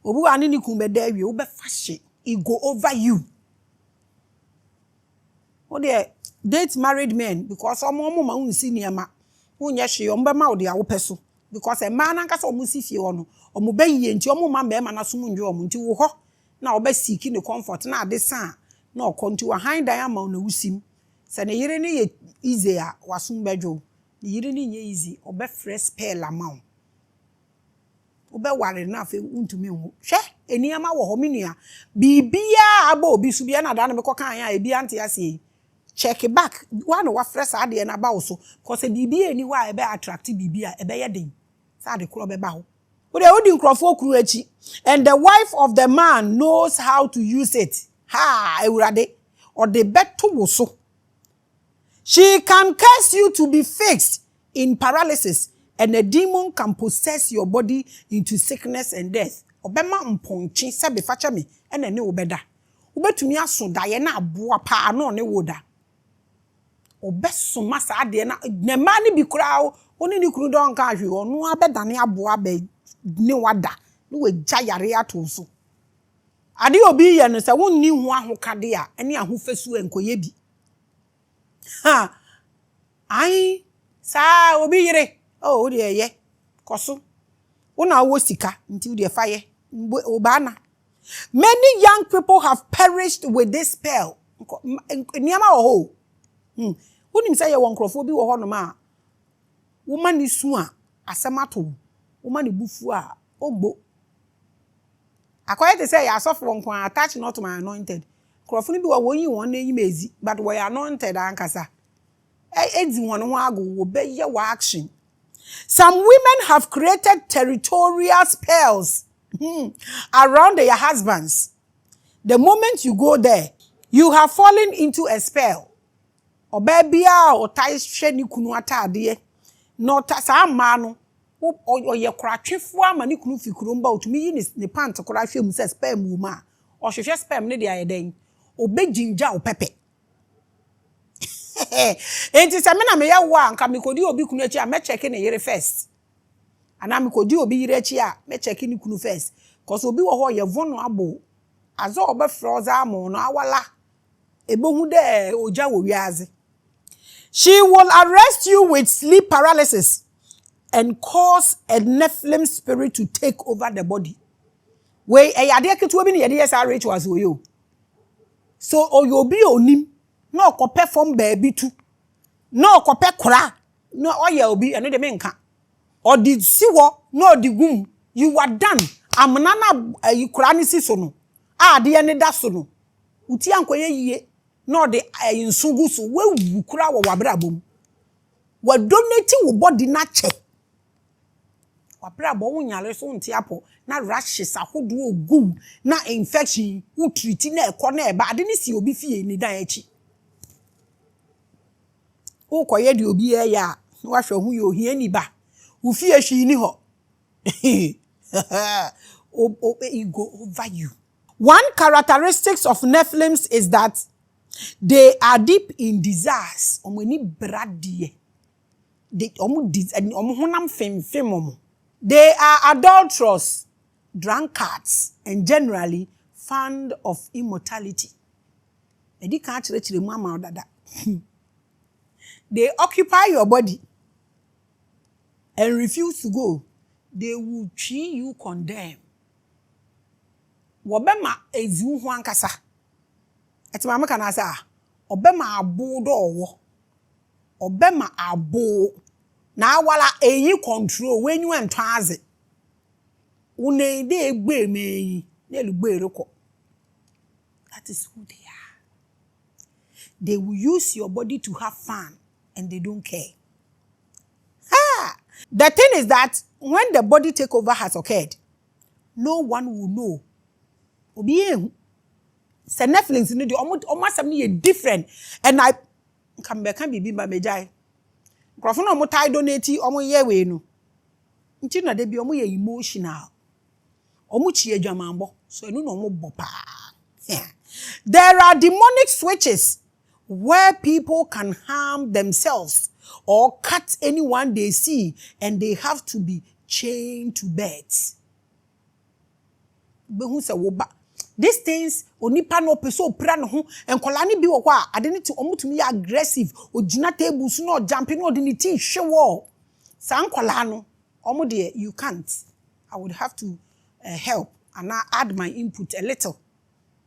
Obu ani ni kun be da wie, obe fashe, e go over you. O dey date married men because omo ma unsi niema. Unye hwe ombe ma wo de awo peso because a man ankasa omo si fie ho no, omo be yie nti omo ma ma na so mu ndwe omo nti wo ho na obe seek ne comfort na ade san na okonti wa han dan ama na wusim. Se ne yire ne ye easy a wasum bedwo. Ne yire ne nye easy, obe fresh spell ama. Obe ware na afi untumi hu. Hwe eniama wo ho menua. Bibia aba obi su bia na da na mekọ kan ya ebi ante ase. Check back. One wa fresh ade na ba wo so. Cause bibia eni wa ebe attract bibia ebe ye den. Sa ade kro be ba ho. Odi nkrofo kru achi. And the wife of the man knows how to use it. Ha, ewurade. Or the beto wo so. She can curse you to be fixed in paralysis, and a demon can possess your body into sickness and death. Obema mponchi se be facha me ene ne obeda. Obetumi aso da ye na aboa pa no ne woda. Obeso masa ade na ne ma ne bi kura o oni ni kunu don ka hwe onu abeda ne aboa be ne wada. Ne we gya yare ato so. Ade obi ye no se wonni hu ahokade a ene ahofesu enkoye bi. Ha. Ai sa obi yire. Oh, de ye. Koso. Una wo sika nti de fa ye. Obana. Many young people have perished with this spell. Niama ho. Unim say ye won krofo bi wo ho no ma. Woman ni su a asemato. Woman ni bufu a ogbo. Akoye te say ya suffer won kwa attach not my anointed. Krofo ni bi wo won yi won na yi mezi but we anointed ankasa. Edi won ho ago wo be ye wa action. Some women have created territorial spells around their husbands. The moment you go there, you have fallen into a spell. Obebia o tai hwe ni kunu atade no ta sa ma no o ye kra twefo ama ni kunu fikuro mba otumi yi ni pant kra hwe mu se spell mu ma o hwehwe spell ne de ayeden obejinja o pepe. Enti se me na me ya wo anka me kodi obi kunu achi a me check ne yere first. Ana me kodi obi yere achi a me check ni kunu first. Cause obi wo ho ye vono abo. Azo oba froza amo no awala. Ebohu de oja wo wiaze. She will arrest you with sleep paralysis and cause a NEPHILIM spirit to take over the body. We eyade ketu obi ne yede yes rituals wo yo. So oyobi onim na okope from baby too. Na okope kora na oya obi eno de menka. Or did siwo no di gum. You are done. Amnana you kora ni si so no. De ene da so no. Uti ankoye yiye no de nsugu so we kura wo wabrabom. Wa donate wo body na che. Wabrabo wo nyale so nti apo na rashes ahodo ogu na infection wo treat na ekọ na eba ade ni si obi fie ni dan achi. Wo koye de obi ya wa hwe hu ye ohia ni ba. Wo fie hwi ni ho. Ego over you. One characteristics of Nephilims is that they are deep in desires. They are adulterous, drunkards, and generally fond of immortality. They occupy your body and refuse to go. They will treat you condemn. Wobema ezu ho ankasa. Eti mama kana sa obema abo do owo. Obema abo na wala eyi control wenyu entwaze. Une de egbe meyi na elugbe reko. That is who they are. They will use your body to have fun and they don't care. The thing is that when the body takeover has occurred, no one will know. Obi say Nephilims no dey almost something different, and I can be ba mejai. Nkrofo no mo tie donate omo ye we no. Nti na de bi omo ye emotional. Omo chi adwamanbo. So enu no mo bo pa. There are demonic switches where people can harm themselves or cut anyone they see, and they have to be chained to beds. These things onipa no peso pra no ho enkola ne bi wo kwa ade ne ti omutumi aggressive ogina table so no jumping no de ne ti hwe wo sa enkola no omude you can't. I would have to help and I add my input a little.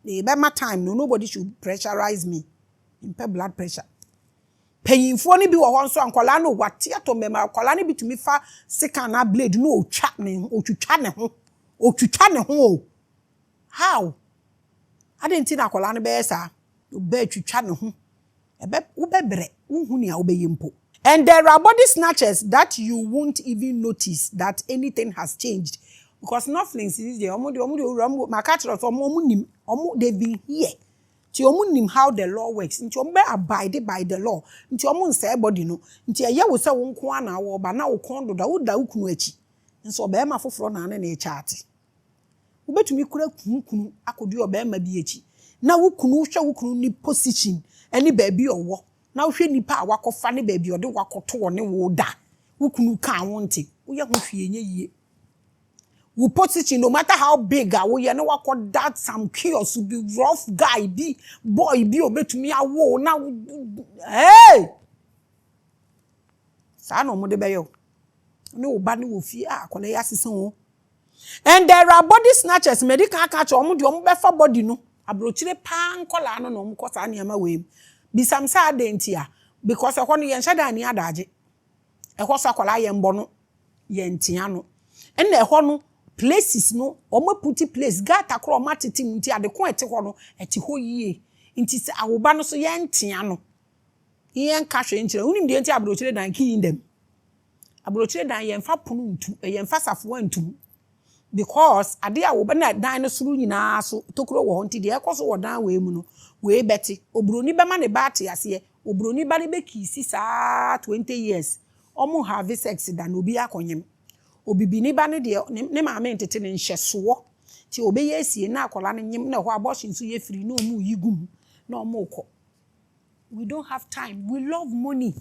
The my time nobody should pressurize me in blood pressure. Payinfo ni bi wo ho so enkola no wate ato mema enkola ne bitumi fa sika na blade no otwa ne ho. How? I didn't think akola ne be sa be twitwa ne ho. Ebe bebre unhu ne a obeyimpo. And there are body snatchers that you won't even notice that anything has changed, because nothing is there. They've been here. Nim how the law works. Nti ombe abide by the law. Nti omo nse body no. Nti eye wo se wo nko ana wo ba na wo kondo da wo da ukunu achi. Nso be ma foforo na na e chart. Ubetumi kura kunu akodi obema bi echi na wukunu hwe wukunu ni position eni baabi owo na hwe nipa awakofa ne baabi ode wakoto ne wo da wukunu ka wonte wo ye ho hwe enye yie wo position no matter how big wo ye ne wakọ that some chaos be rough guy be boy be obetumi awo na hey sa no mo de beyo ne wo ba ne wo fi akole ya sesen wo. And there are body snatchers, medical catch or befa body no. Abrochire pan kola no no kosa niama we. Bi samsa adentia because ekwo no yen shada ani adaje. Ekwo so kola yen bono yen tia no. En na ekwo no places no omo puti place gata kro matiti nti ade ko ete ho no ete ho yie. Nti se awoba no so yen tia no. Yen ka hwe nchire. Unim de nti abrochire dan ki ndem. Abrochire dan yen fa punu ntu, yen fa safo ntu. Because ade a wo be na dan no suru nyina so tokuro wo honti de ekoso wo dan we mu no we beti obroni be ma ne ba ate ase obroni ba ne be kisi sa 20 years omo have sex da no bi akonyem obibini ba ne de ne maame ntete ne nhyeso ti obeye asie na akola ne nyem na ho abortion so ye free na omu yigum na omo ko. We don't have time. We love money.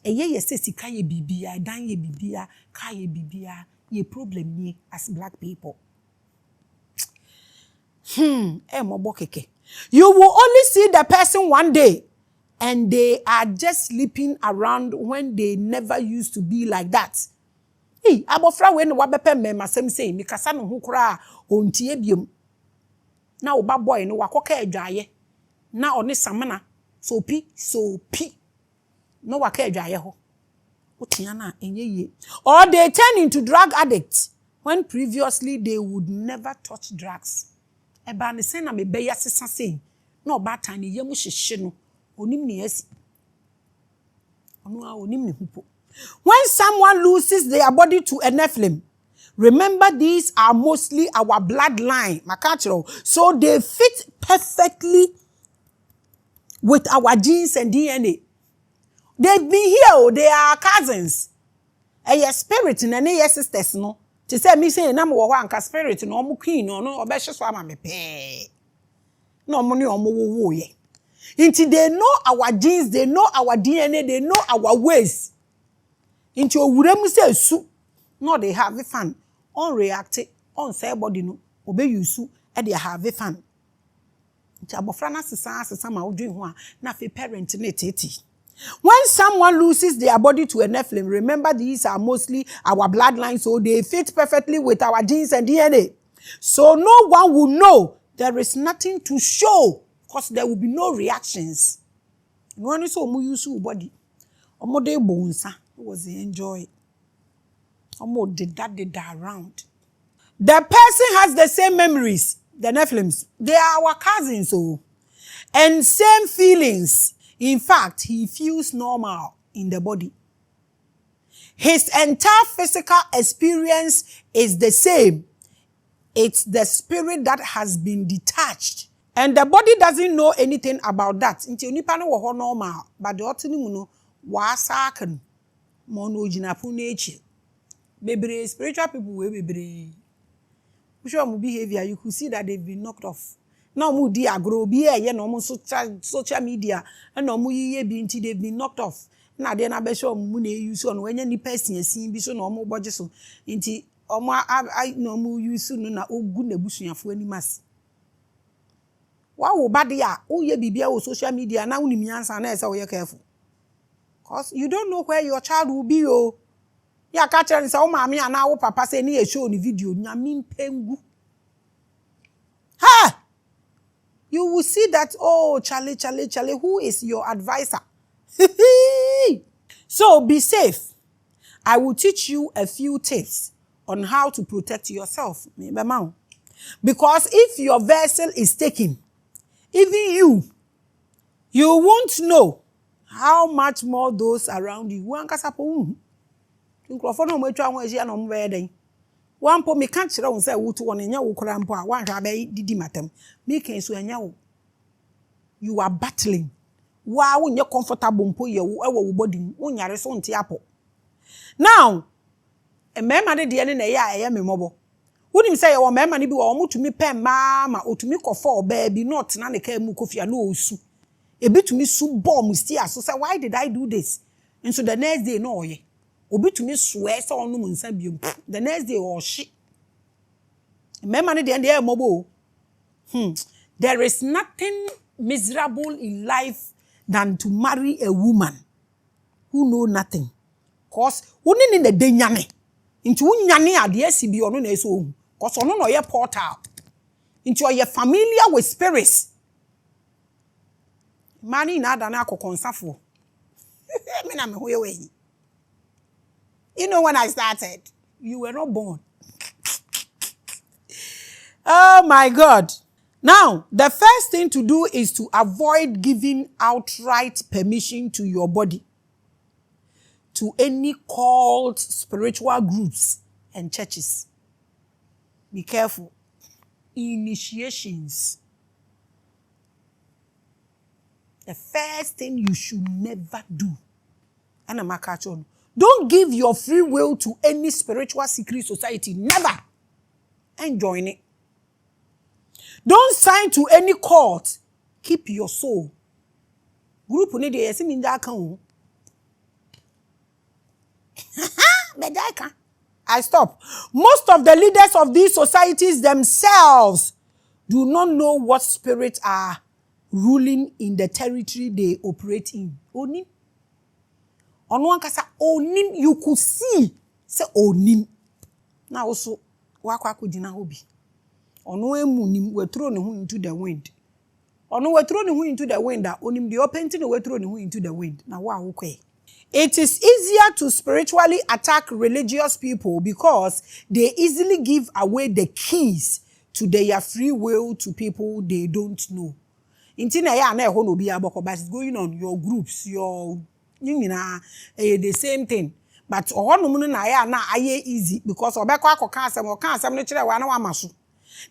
Eye sika ye bibia dan ye bibia ka ye bibia ye problem ye as black people. You will only see the person one day and they are just sleeping around when they never used to be like that. Abofra we no wabepe me masem say mi kasa no ho kura ontie biom. na oba boy no wakoka adwaye na one samana sopi no waka adwaye ho otia na enye or they turn into drug addicts when previously they would never touch drugs eba ne sen na me be yasesa sei na oba tan ne yam hyehye no onim ne yasi ono a onim ne hupo. When someone loses their body to a NEPHILIM, remember these are mostly our bloodline, so they fit perfectly with our genes and DNA. They've been here, they are cousins. A spirit in any sisters, no. To say me say na mo wa anka spirit no mo queen no obehye so ama me pe. No mo ne omo wo ye. Until they know our genes, they know our DNA, they know our ways. Into owurem say su no they have fun on react on say body no obe use e dey have fun nti abofra na sesa ma odwen ho a na fe parent na tete. When someone loses their body to a NEPHILIM, remember these are mostly our bloodline, so they fit perfectly with our genes and DNA, so no one will know. There is nothing to show because there will be no reactions. No one is so mu use body omo dey bonsa was enjoy. Omo did that around. The person has the same memories, the NEPHILIMs. They are our cousins, and same feelings. In fact, he feels normal in the body. His entire physical experience is the same. It's the spirit that has been detached. And the body doesn't know anything about that. Until nipa no wo normal, but the otini no wasaken. Mono jinapu nature. Bebre spiritual people we bebre. Sure mu behavior you could see that they've been knocked off. Now mu di agro be ye no mu social media and no mu ye bi nti they've been knocked off. Na de na be sure mu na use on when any person asin bi so no mu boje so. Nti omo no mu use no na ogu na busuafo animas. Wa wo bade a wo ye bibia wo social media na unim yansa na ese wo ye careful. Because you don't know where your child will be. Ya catch and say, oh, Maame, and now papa say, ni show ni video. Nyamin pengu. Ha! You will see that, oh, Charlie, who is your advisor? So be safe. I will teach you a few tips on how to protect yourself. Because if your vessel is taken, even you won't know how much more those around you. One kasapo no mo twa ho ahia no mo be den. One po me kan kire won say wo to won nya wo kora mpo a wan hwa be didi matam. Me kan so anya wo. You are battling. Wa wo nye comfortable mpo ye wo e wo body wo nyare so nte apo. Now, e mema de de ne na ye a ye memobo. Wonim say ye wo mema ne bi wo mutumi pem ma otumi kofo oba bi not na ne ka mu kofia na osu. Ebitumi su bomb still so say why did I do this? And so the next day no ye. Obitumi swear so onu munsa biom. The next day or she. Remember the end there mobo. There is nothing miserable in life than to marry a woman who know nothing. Cause woni in the day nyane. Into nyane ade sibi onu na eso. Cause onu no ye portal. Into you familiar with spirits. Mani na ada na akokonsafo. Me na me ho ye we. You know when I started, you were not born. Oh my God. Now, the first thing to do is to avoid giving outright permission to your body, to any called spiritual groups and churches. Be careful. Initiations. The first thing you should never do. And I'm a don't give your free will to any spiritual secret society. Never. And join it. Don't sign to any cult. Keep your soul. Group I stop. Most of the leaders of these societies themselves do not know what spirits are ruling in the territory they operate in. Onim. On one kasa onim, you could see say onim. Now also wakwa kudina hobi. ono emunim we throw ne ho into the wind. Ono we throw ne ho into the wind that onim the open to we throw ne ho into the wind. Na wa wo kwe. It is easier to spiritually attack religious people because they easily give away the keys to their free will to people they don't know. Inti na ya na ehon obi aboko, but it's going on your groups, your the same thing. But ohonum na ya na aye easy because obeko akoka asem no kire wa na wa maso.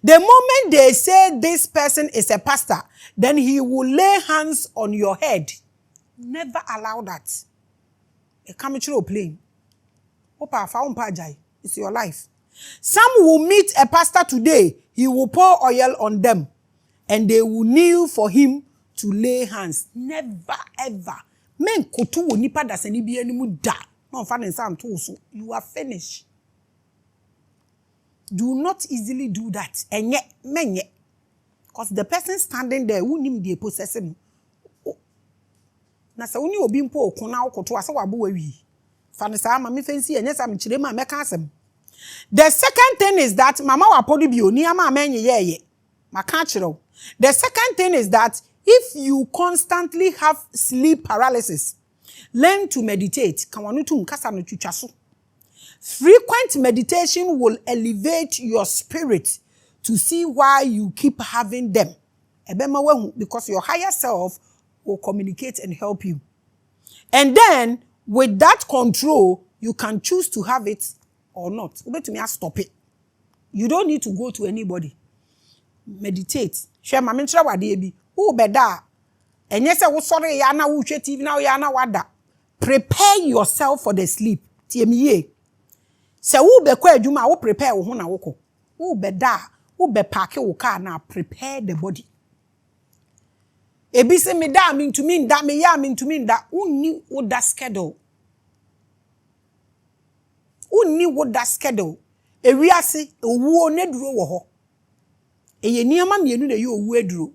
The moment they say this person is a pastor, then he will lay hands on your head. Never allow that. A camera plane. Opa fa umpa jai. It's your life. Some will meet a pastor today. He will pour oil on them. And they will kneel for him to lay hands. Never ever. Men kotu wo nipa da se ni bi animu da. No fa ne sam to so. You are finished. Do not easily do that. Enye menye. Because the person standing there who nim dey possessing. Na se woni obi mpo okuna okoto ase wabo wawi. Fa ne sa ma me fancy enye sa me kire ma meka asem. The second thing is that mama wa podi bi oni ama amenye yeye. Maka kire. The second thing is that if you constantly have sleep paralysis, learn to meditate. Kawanutu nkasa no twitwa so. Frequent meditation will elevate your spirit to see why you keep having them. Because your higher self will communicate and help you. And then, with that control, you can choose to have it or not. Stop it. You don't need to go to anybody. Meditate. Share my mentra wadebi. Beda. And yes, I was sorry, yana uche TV now yana wada. Prepare yourself for the sleep. TME. Se wo be kwa adwuma wo prepare wo ho na woko. Wo be da, wo be park wo car na prepare the body. Ebi se me da me ntumi nda me ya me ntumi nda unni wo da schedule. Unni wo da schedule. Ewiase owuo ne duro wo ho. Eye niama mienu na ye owu aduro.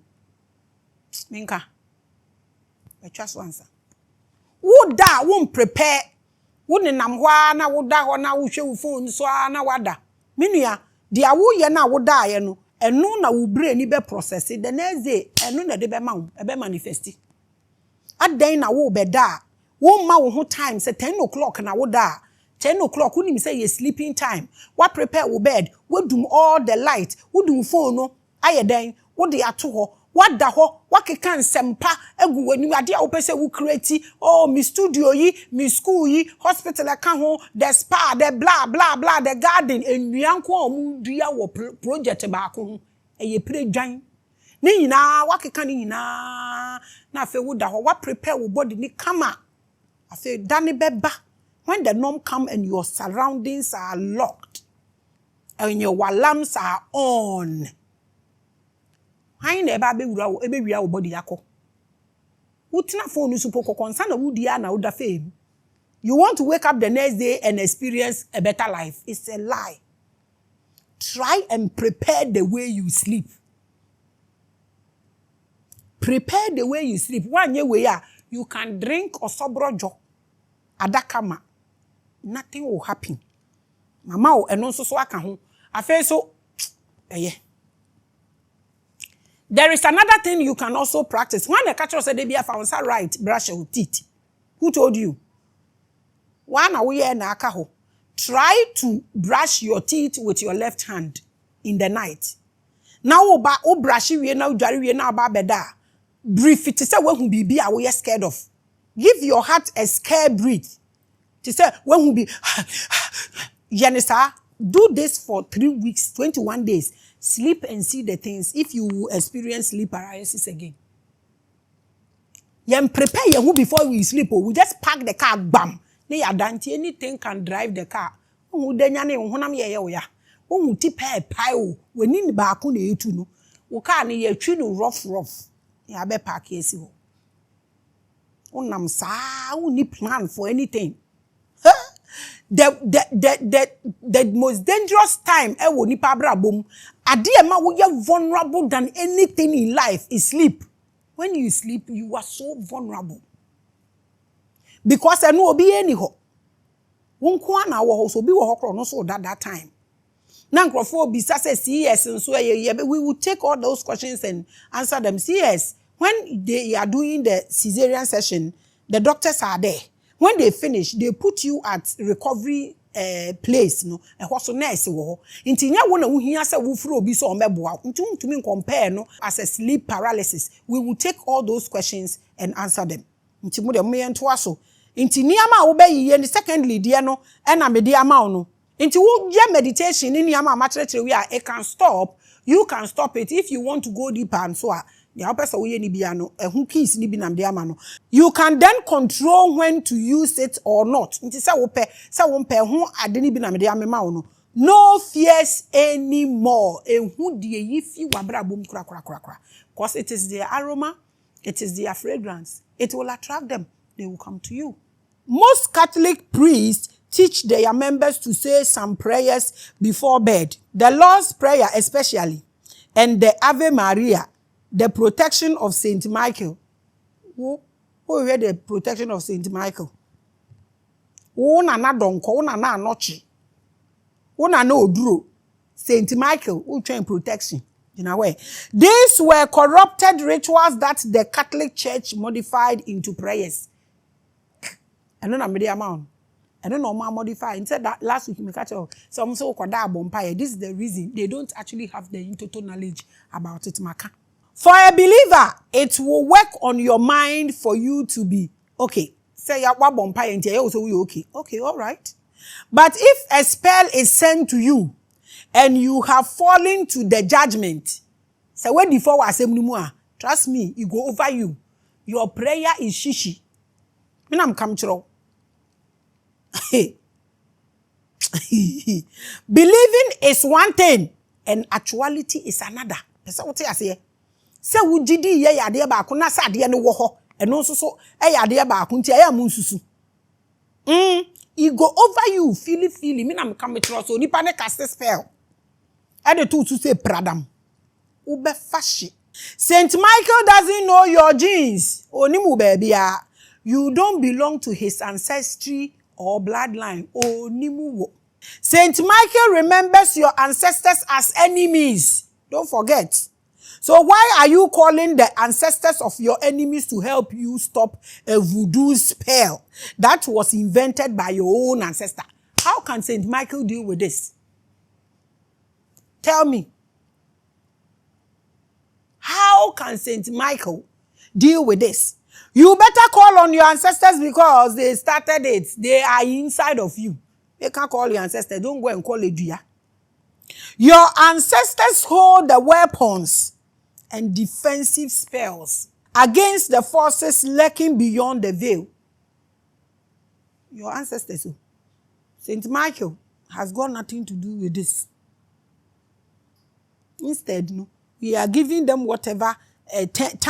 Minka. I just answer. Wo da wo prepare. Wouldn't nam na would die na wo hwe phone so na wada. Menua, dia wo ye na wo da ye no, eno na wo brain ni be process the next day, eno na de be ma wo, e be manifesti. Adan na wo be da, wo ma wo ho time say 10 o'clock na wo da. 10 o'clock unim say ye sleeping time. What prepare wo bed, wo dum all the light, wo dum phone no, aye dan, wo de ato ho. What da ho, what can sempa, egu when you idea opese wu create, oh, mi studio yi, mi school yi, hospital account ho, the spa, the blah, blah, blah, the garden, and yanko mu dia wo project baako ho, e ye pre dwan. Ni nyina, what can nyina, na fe wo da ho, what prepare wo body ni kama. I say, dani beba, when the norm come and your surroundings are locked, and your alarms are on, I never be wura ebe wia wo body yakọ. Utina phone su poko concern na wudia na uda fame. You want to wake up the next day and experience a better life. It's a lie. Try and prepare the way you sleep. Prepare the way you sleep. One year way you can drink or sobrojo. Adakama. Nothing will happen. Mama o eno so aka ho. Afa so There is another thing you can also practice. When the catcher said they be a found right, brush your teeth. Who told you? One away na akaho. Try to brush your teeth with your left hand in the night. Now o brush we now jari we now ba beda. Breathe it say when be we scared of. Give your heart a scare breath. To say when be Yanisa, do this for 3 weeks, 21 days. Sleep and see the things if you experience sleep paralysis again. You prepare you before we sleep. We just park the car, bam. Anything can drive the car. We tip a pile. We need back on the etuno. We can't hear chino rough. Ya be park yes. Unam sa uni plan for anything. The most dangerous time ewo nipa bra bom ade ma wo ye vulnerable than anything in life is sleep. When you sleep you are so vulnerable because eno obi eni ho wonko na wo ho so bi wo ho kro no so that time Na nkrofo bisa say CS nso we will take all those questions and answer them. CS, when they are doing the cesarean session, the doctors are there. When they finish, they put you at recovery place, no, and what's so nice wo. Inti nya wo na wo hia say wo fro obi so omeboa. Inti ntumi compare no as a sleep paralysis. We will take all those questions and answer them. Inti mo de mo yento aso. Inti niama wo be yiye ni secondly de no e na me de ama no. Inti wo ye meditation ni niama amatrechre we are it can stop. You can stop it if you want to go deeper and so you can then control when to use it or not. No fears anymore. Because it is their aroma, it is their fragrance. It will attract them. They will come to you. Most Catholic priests teach their members to say some prayers before bed. The Lord's Prayer especially, and the Ave Maria, the protection of Saint Michael. Who read the protection of Saint Michael? Who na donko, who na nochi. Who na no oduro. Saint Michael, who train protection. In a way. These were corrupted rituals that the Catholic Church modified into prayers. I don't know the amount. I don't know how modify. Instead that last week, some so bompire. This is the reason they don't actually have the total knowledge about it. For a believer, it will work on your mind for you to be okay. Say ya bompire and you also okay. Okay, all right. But if a spell is sent to you and you have fallen to the judgment, say when before I trust me, it go over you. Your prayer is shishi. When I'm come through. Believing is one thing and actuality is another. That's what I say. Say wujidi ye yade ba ko na sade ne wo ho eno so so e yade ba ko nti e am nsusu. E go over you feel me na me come trust so nipa ne cast spell. E de to say pradam. Ube fashi. Saint Michael doesn't know your genes. Onimu baby. You don't belong to his ancestry or bloodline. Onimu. Saint Michael remembers your ancestors as enemies. Don't forget. So why are you calling the ancestors of your enemies to help you stop a voodoo spell that was invented by your own ancestor? How can Saint Michael deal with this? Tell me. How can Saint Michael deal with this? You better call on your ancestors because they started it. They are inside of you. You can't call your ancestors. Don't go and call it Dia. Your ancestors hold the weapons and defensive spells against the forces lurking beyond the veil. Your ancestors. Saint Michael has got nothing to do with this. Instead, no, we are giving them whatever terms.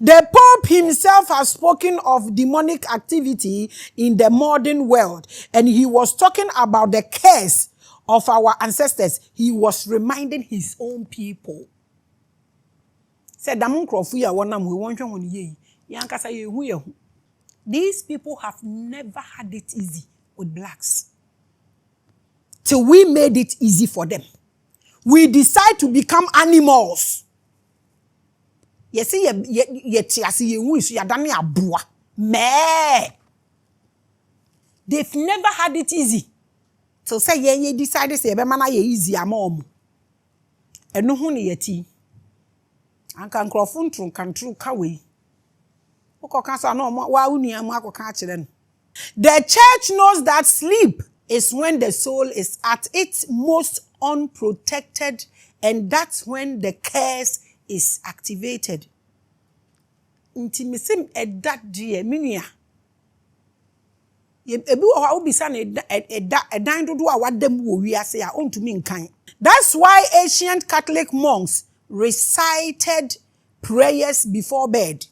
The Pope himself has spoken of demonic activity in the modern world, and he was talking about the curse of our ancestors. He was reminding his own people. Said, these people have never had it easy with blacks. Till we made it easy for them. We decide to become animals. Yes, they've never had it easy. So say ye decided say be mana ye easy amom. Eno hu ne yati. Anka nkrofo ntru kantru kawe. Okoka sa no wa unua mu akoka kire no. The church knows that sleep is when the soul is at its most unprotected, and that's when the curse is activated. Intimisim edat die minia. That's why ancient Catholic monks recited prayers before bed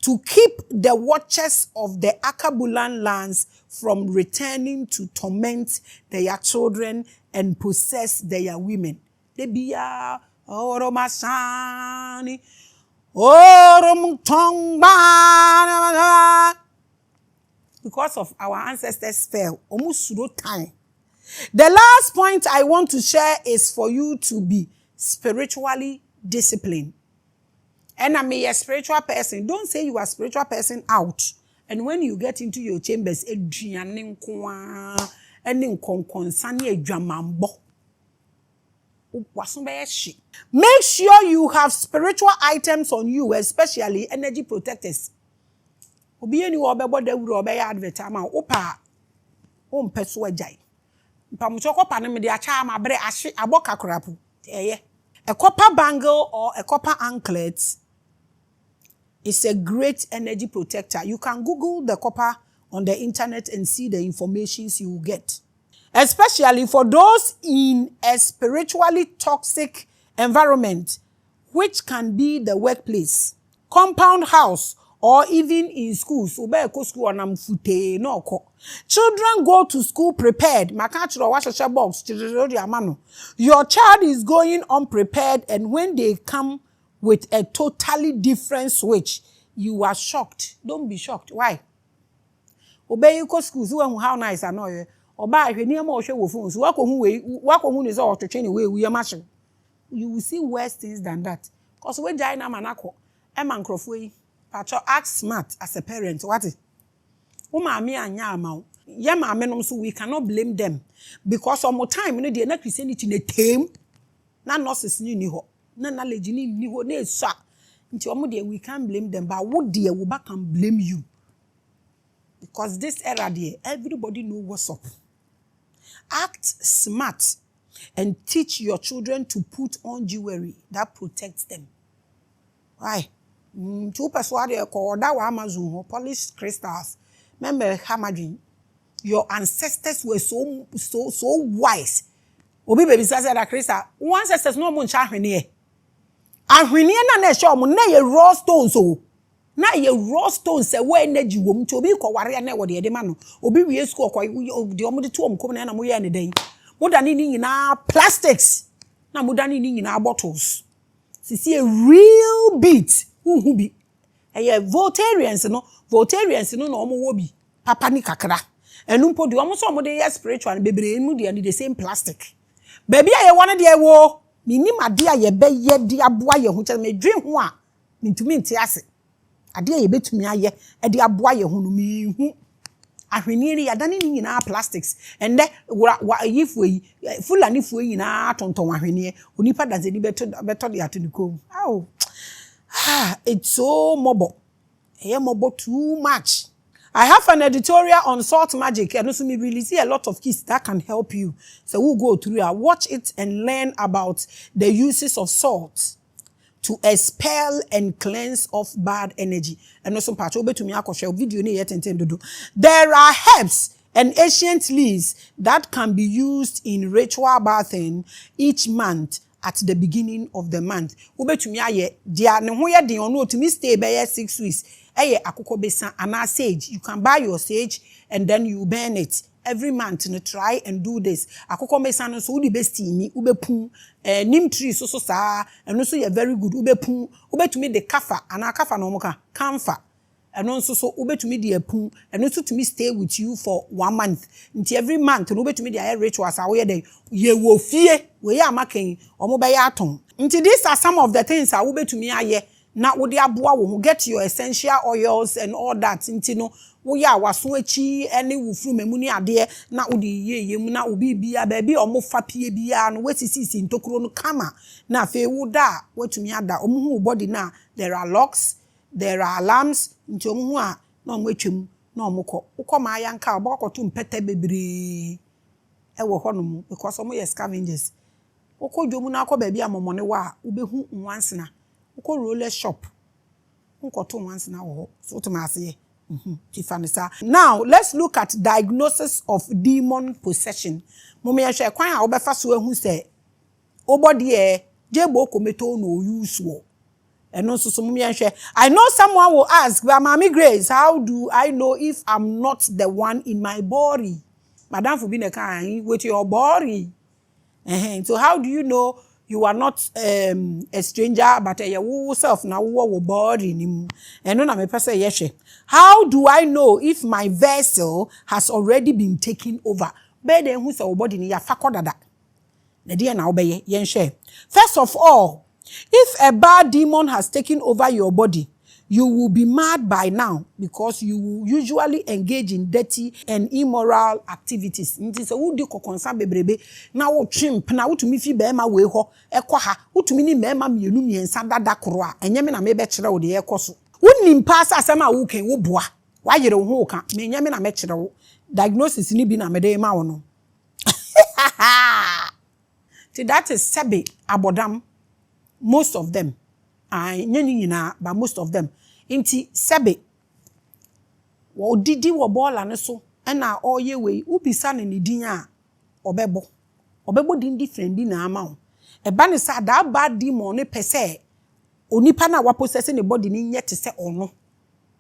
to keep the watchers of the Akabulan lands from returning to torment their children and possess their women. They be oromasani, orom tongba. because of our ancestors fell. Almost no time. The last point I want to share is for you to be spiritually disciplined. And I'm a spiritual person. Don't say you are a spiritual person out. And when you get into your chambers, make sure you have spiritual items on you, especially energy protectors. Obi eni wo bebo da wuro obe ya advert ama opa o mpeso ajai. Mpamucho kopa ne me de acha ama bre ahye aboka korapu. A copper bangle or a copper anklet is a great energy protector. You can Google the copper on the internet and see the information you will get. Especially for those in a spiritually toxic environment, which can be the workplace, compound house, or even in schools. Children go to school prepared. Your child is going unprepared, and when they come with a totally different switch, you are shocked. Don't be shocked. Why? Obey you go schools. How nice I know you. Oba hweniam o hwe wo phones. Wako is all to train away we machine. You will see worse things than that. Because when Jaina Manako, Emma Crofway, Pacho act smart as a parent. What is? Maame anya amount. Yeah, maame so we cannot blame them. Because some more time, they not Christianity in a tame. Na nurses ni ho. Na knowledge ni ho na sa. Nti omo de we can't blame them, but what dear we back can blame you. Because this era there, everybody know what's up. Act smart and teach your children to put on jewelry that protects them. Why? Two persuade called that Amazon polished crystals. Remember, Hamadin, your ancestors were so wise. Obi baby says that crystal. One ancestors no mun chahwene. Ahwene na show mo na ye raw stones so. Na ye raw stones say we energy wom to obi ko ware na wo de de ma no. Obi wie school ko de omo de to om kom na mo ye ne den. Mo da ni nyina plastics. Na mo da ni nyina bottles. Sisi a real beat. Who be? Voltarians no no omo wo bi. Papa ni kakra. Enumpo de omo so omo de spiritual bebre mu de the same plastic. Baby aye one de wo. Minim ade aye be ye de aboa ye ho che me dwen ho a mintumi nte ase. Ade aye betumi aye e de aboa ye ho no mi hu. Ahwene ri adane ni nyina plastics. And if we fulani fu nyina tonton ahwene onipa daze ni beto de atunikom. Oh. It's so mobile. Mobile too much. I have an editorial on salt magic and also me release a lot of keys that can help you. So we'll go through it, watch it and learn about the uses of salt to expel and cleanse off bad energy. And also part over to me video yet intend to do. There are herbs and ancient leaves that can be used in ritual bathing each month at the beginning of the month. Ube to me aye dia ne ho ye den ono to me stay by 6 weeks. Eye akoko besa ana sage. You can buy your sage and then you burn it every month. No try and do this. Akoko besa no so udi best ni ube pun nim tree so sa and also you very good ube pun ube to me the kafa ana kafa no moka camphor. And also so ube to me the pun and also to me stay with you for 1 month. Until every month ube to me the rituals are where they ye wo fie we ya making omo be ya aton. Until these are some of the things I ube to me aye. Na wodi aboa wo get your essential oils and all that nti no wo ya waso achi ene wo furu mamu ni ade na wodi yeye mu na obi bia ba bi omo fa pie bia no wesisi ntokuro no kama na fe wo da watumi ada omo hu body na there are locks, there are alarms nti omo hu a na omo atwem na omo kọ ukoma ayanka obokoto mpete bebre ewo honom because omo yes scavengers okodwomu na akọ ba bia momone wa ubehu nwansena uko roller shop unkoto once now so to mase now let's look at diagnosis of demon possession. Mummy hwe kwan a obefa so ehu se obody e jebo kometo no use wo eno so mummy hwe. I know someone will ask, but Mommy Grace, how do I know if I'm not the one in my body? Madam for being a kind with your body. So how do you know you are not a stranger, but a self now wo body ni. Eno na me pese yehwe. How do I know if my vessel has already been taken over? Be den hu se wo body ni ya fakodada. Na dia na obeye yenhwe. First of all, if a bad demon has taken over your body, you will be mad by now because you will usually engage in dirty and immoral activities. Nti se wo di kokonsa bebrebe na wo twimp na wo tumi fi be ma we ho ekwa ha wo tumi ni mema mienu miensa dada koro a enye me na me be kire wo de ekoso. Wo nimpa asem a wo ken wo boa wa yere wo ho ka me enye me na me kire wo diagnosis ni bi na me de ma wo no. That is sebe abodam, most of them. But most of them. Inti sebe. Wo didi wo bola ne so. Ena oye we ubisa ne ni dinya obebo. Obebo din different din na ama ho. Eba ne sa da bad demon ne pese onipa na wa possess ne body ni nye te se ono.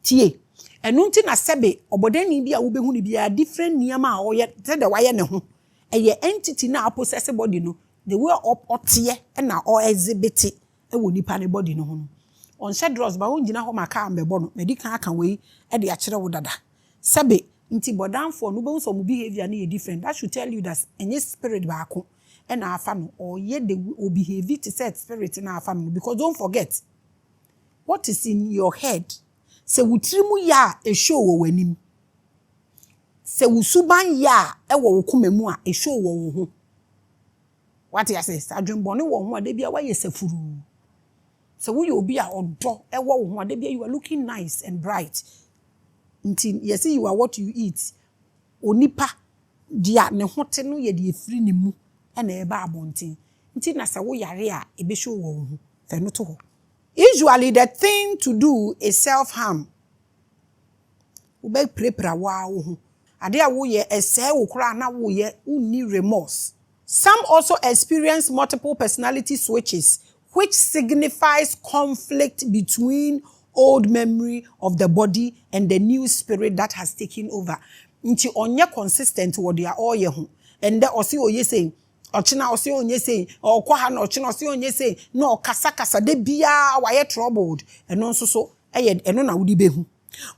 Tie. Enu nti na sebe obodani bi a wo behu ni bia different niyama a oye te de waye ne ho. Eye entity na possess body no. The way up otie na o exhibit ewo nipa ne body no ho no on shedros ba won gina ho maka ambebo no medical aka we e de akere wo dada sebe nti bodanfo no be so mu behavior na different. That should tell you that any spirit ba ako e na afa no or ye the behave to set spirit na afa no, because don't forget what is in your head. Se wutrimu ya e show wo wanim, se wusuban ya e wo komemu a e show wo ho. What you say? Adwembone wo ho ade bia wa yesafuru. So we obi a odo e wo ho ade bia you are looking nice and bright. Until you see you are what you eat. Onipa dia ne hote no ye de efiri ne mu e na e ba abonten. Until na se wo yare a e be show wo ho. Fe no to ho. Usually the thing to do is self-harm. We be prepare wa wo ho. Ade a wo ye ese wo kura na wo ye unni remorse. Some also experience multiple personality switches, which signifies conflict between old memory of the body and the new spirit that has taken over. Nti onye consistent wo dia oye ho. And the osi oye say, ochina osi onye say, or kwa ha na ochina osi onye say, no kasa de bia wa ye troubled. Eno nso so eno na wudi behu.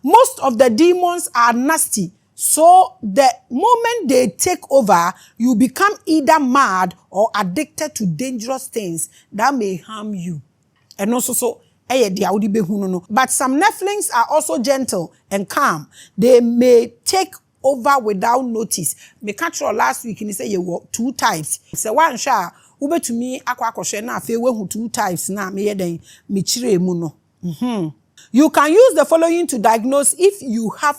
Most of the demons are nasty. So the moment they take over, you become either mad or addicted to dangerous things that may harm you. And also but some Nephilims are also gentle and calm. They may take over without notice. Me control last week and say you were 2 types. So one sha ube to me akwa na fe we 2 types na me yeden me chire mu no. You can use the following to diagnose if you have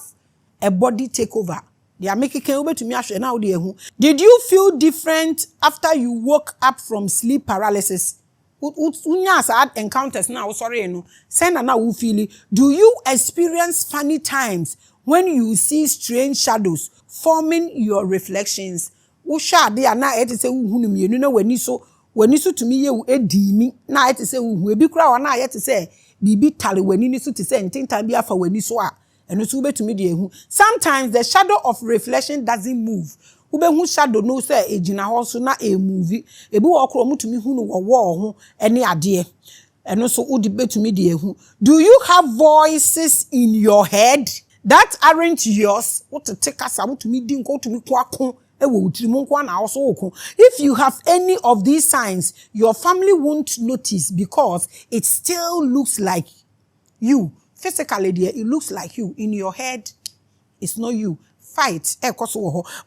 a body takeover. They are making to me now. Did you feel different after you woke up from sleep paralysis? Had encounters now. Sorry, no. Send now who feel. Do you experience funny times when you see strange shadows forming your reflections? Usha they are now to say you know when you so to me you edimi na to say we be crowd na to say bibi tale when you to say anything time be afa when you so and to me sometimes the shadow of reflection doesn't move. Ube hu shadow no say ejina ho so na e movie ebi wo kro mutumi hu no wo ho ene ade eno so udi betumi de hu. Do you have voices in your head that aren't yours? What to take us mutumi di nko tumi kwako e wo utirimu nko na also okon. If you have any of these signs, your family won't notice because it still looks like you. Physically, dear, it looks like you. In your head, it's not you. Fight.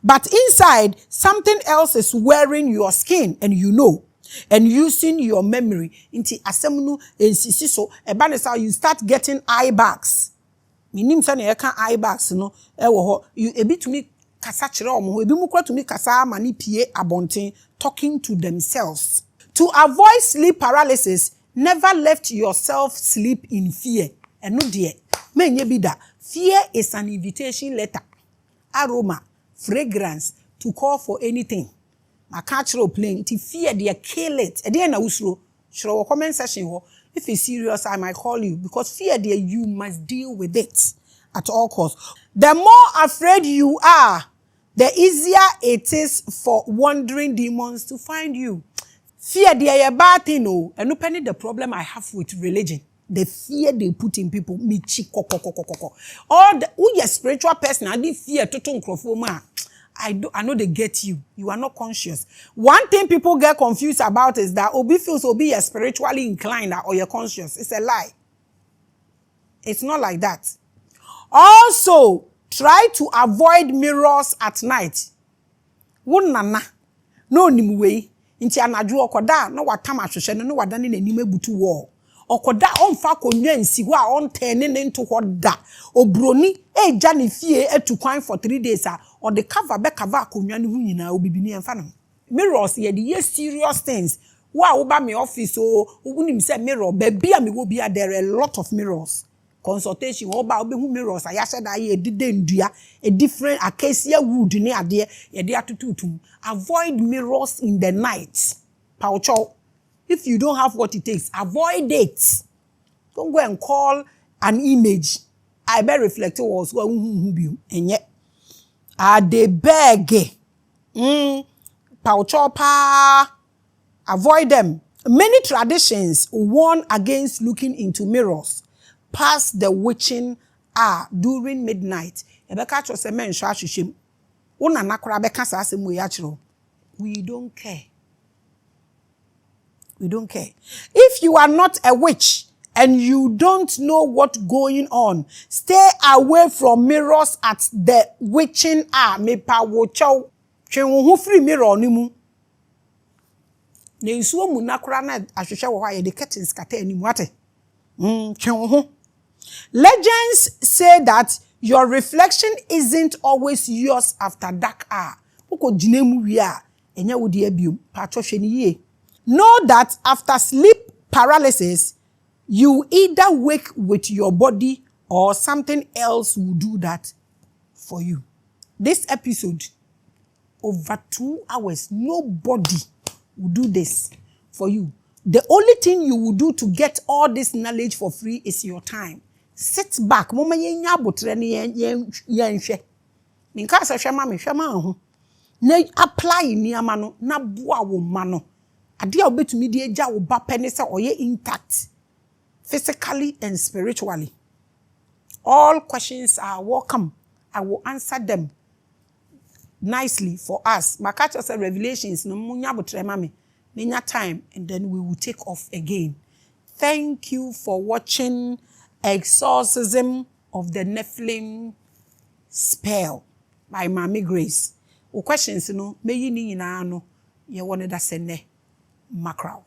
But inside, something else is wearing your skin, and you know, and using your memory. Into asemunu so ebanesa you start getting eye bags. Minim say na eka eye bags no you ebi to me kasa kire omo ebi mu kura to me kasa mani pie abonten talking to themselves. To avoid sleep paralysis, never let yourself sleep in fear. And no dear, menye bida. Fear is an invitation letter, aroma, fragrance to call for anything. My cultural plane, to fear they kill it. And then I will show comment section. If it's serious, I might call you because fear there you must deal with it at all costs. The more afraid you are, the easier it is for wandering demons to find you. Fear they a bad thing, no. And no penny the problem I have with religion. The fear they put in people, michi koko. All the who you spiritual person, I did fear to microphone. I know they get you. You are not conscious. One thing people get confused about is that Obi feels Obi is spiritually inclined or you're conscious. It's a lie. It's not like that. Also, try to avoid mirrors at night. Wunana. No nimwe. Inti anadru okoda no watama hwehwe no wadane nanim ebutu wall. Okoda onfa konwa nsi ho a ontene ne nto hoda. Obroni eja ne fie etukwan for 3 days or the cover be cover konwa ne hu nyina obibini emfa no. Mirrors ye the serious things. Wa ba me office o unim say mirror be bia me wo bia there are a lot of mirrors. Consultation oba obehu mirrors aya said aye edide ndua a different acacia wood ne ade ye de atututum. Avoid mirrors in the night. Paucho, if you don't have what it takes, avoid it. Don't go and call an image. I be reflective was and yet they beg. Paucho pa, avoid them. Many traditions warn against looking into mirrors past the witching hour during midnight. Ebeka cho se men sha hwehwem. Una nakora beka sa asem we achiro. We don't care. We don't care. If you are not a witch and you don't know what's going on, stay away from mirrors at the witching hour. Me pa wo chow twen wo free mirror ni mu. Ne nsuo mu nakora na ahwehwe wo ha ye de curtains kata animu ate. Legends say that your reflection isn't always yours after dark hour. Know that after sleep paralysis, you either wake with your body or something else will do that for you. This episode, over 2 hours, nobody will do this for you. The only thing you will do to get all this knowledge for free is your time. Sit back. Mama yenya botre ni yenhwe. Minka se hwema me hwema ho. Na apply ni ama no na boa wo ma no. Ade a obetumi de agya wo ba pene se oye intact physically and spiritually. All questions are welcome. I will answer them nicely for us. Makacha say revelations no munya botre ma me. Menya time and then we will take off again. Thank you for watching Exorcism of the NEPHILIM Spell by Maame Grace. O questions no me yi ni nyina no ye won da sene macro.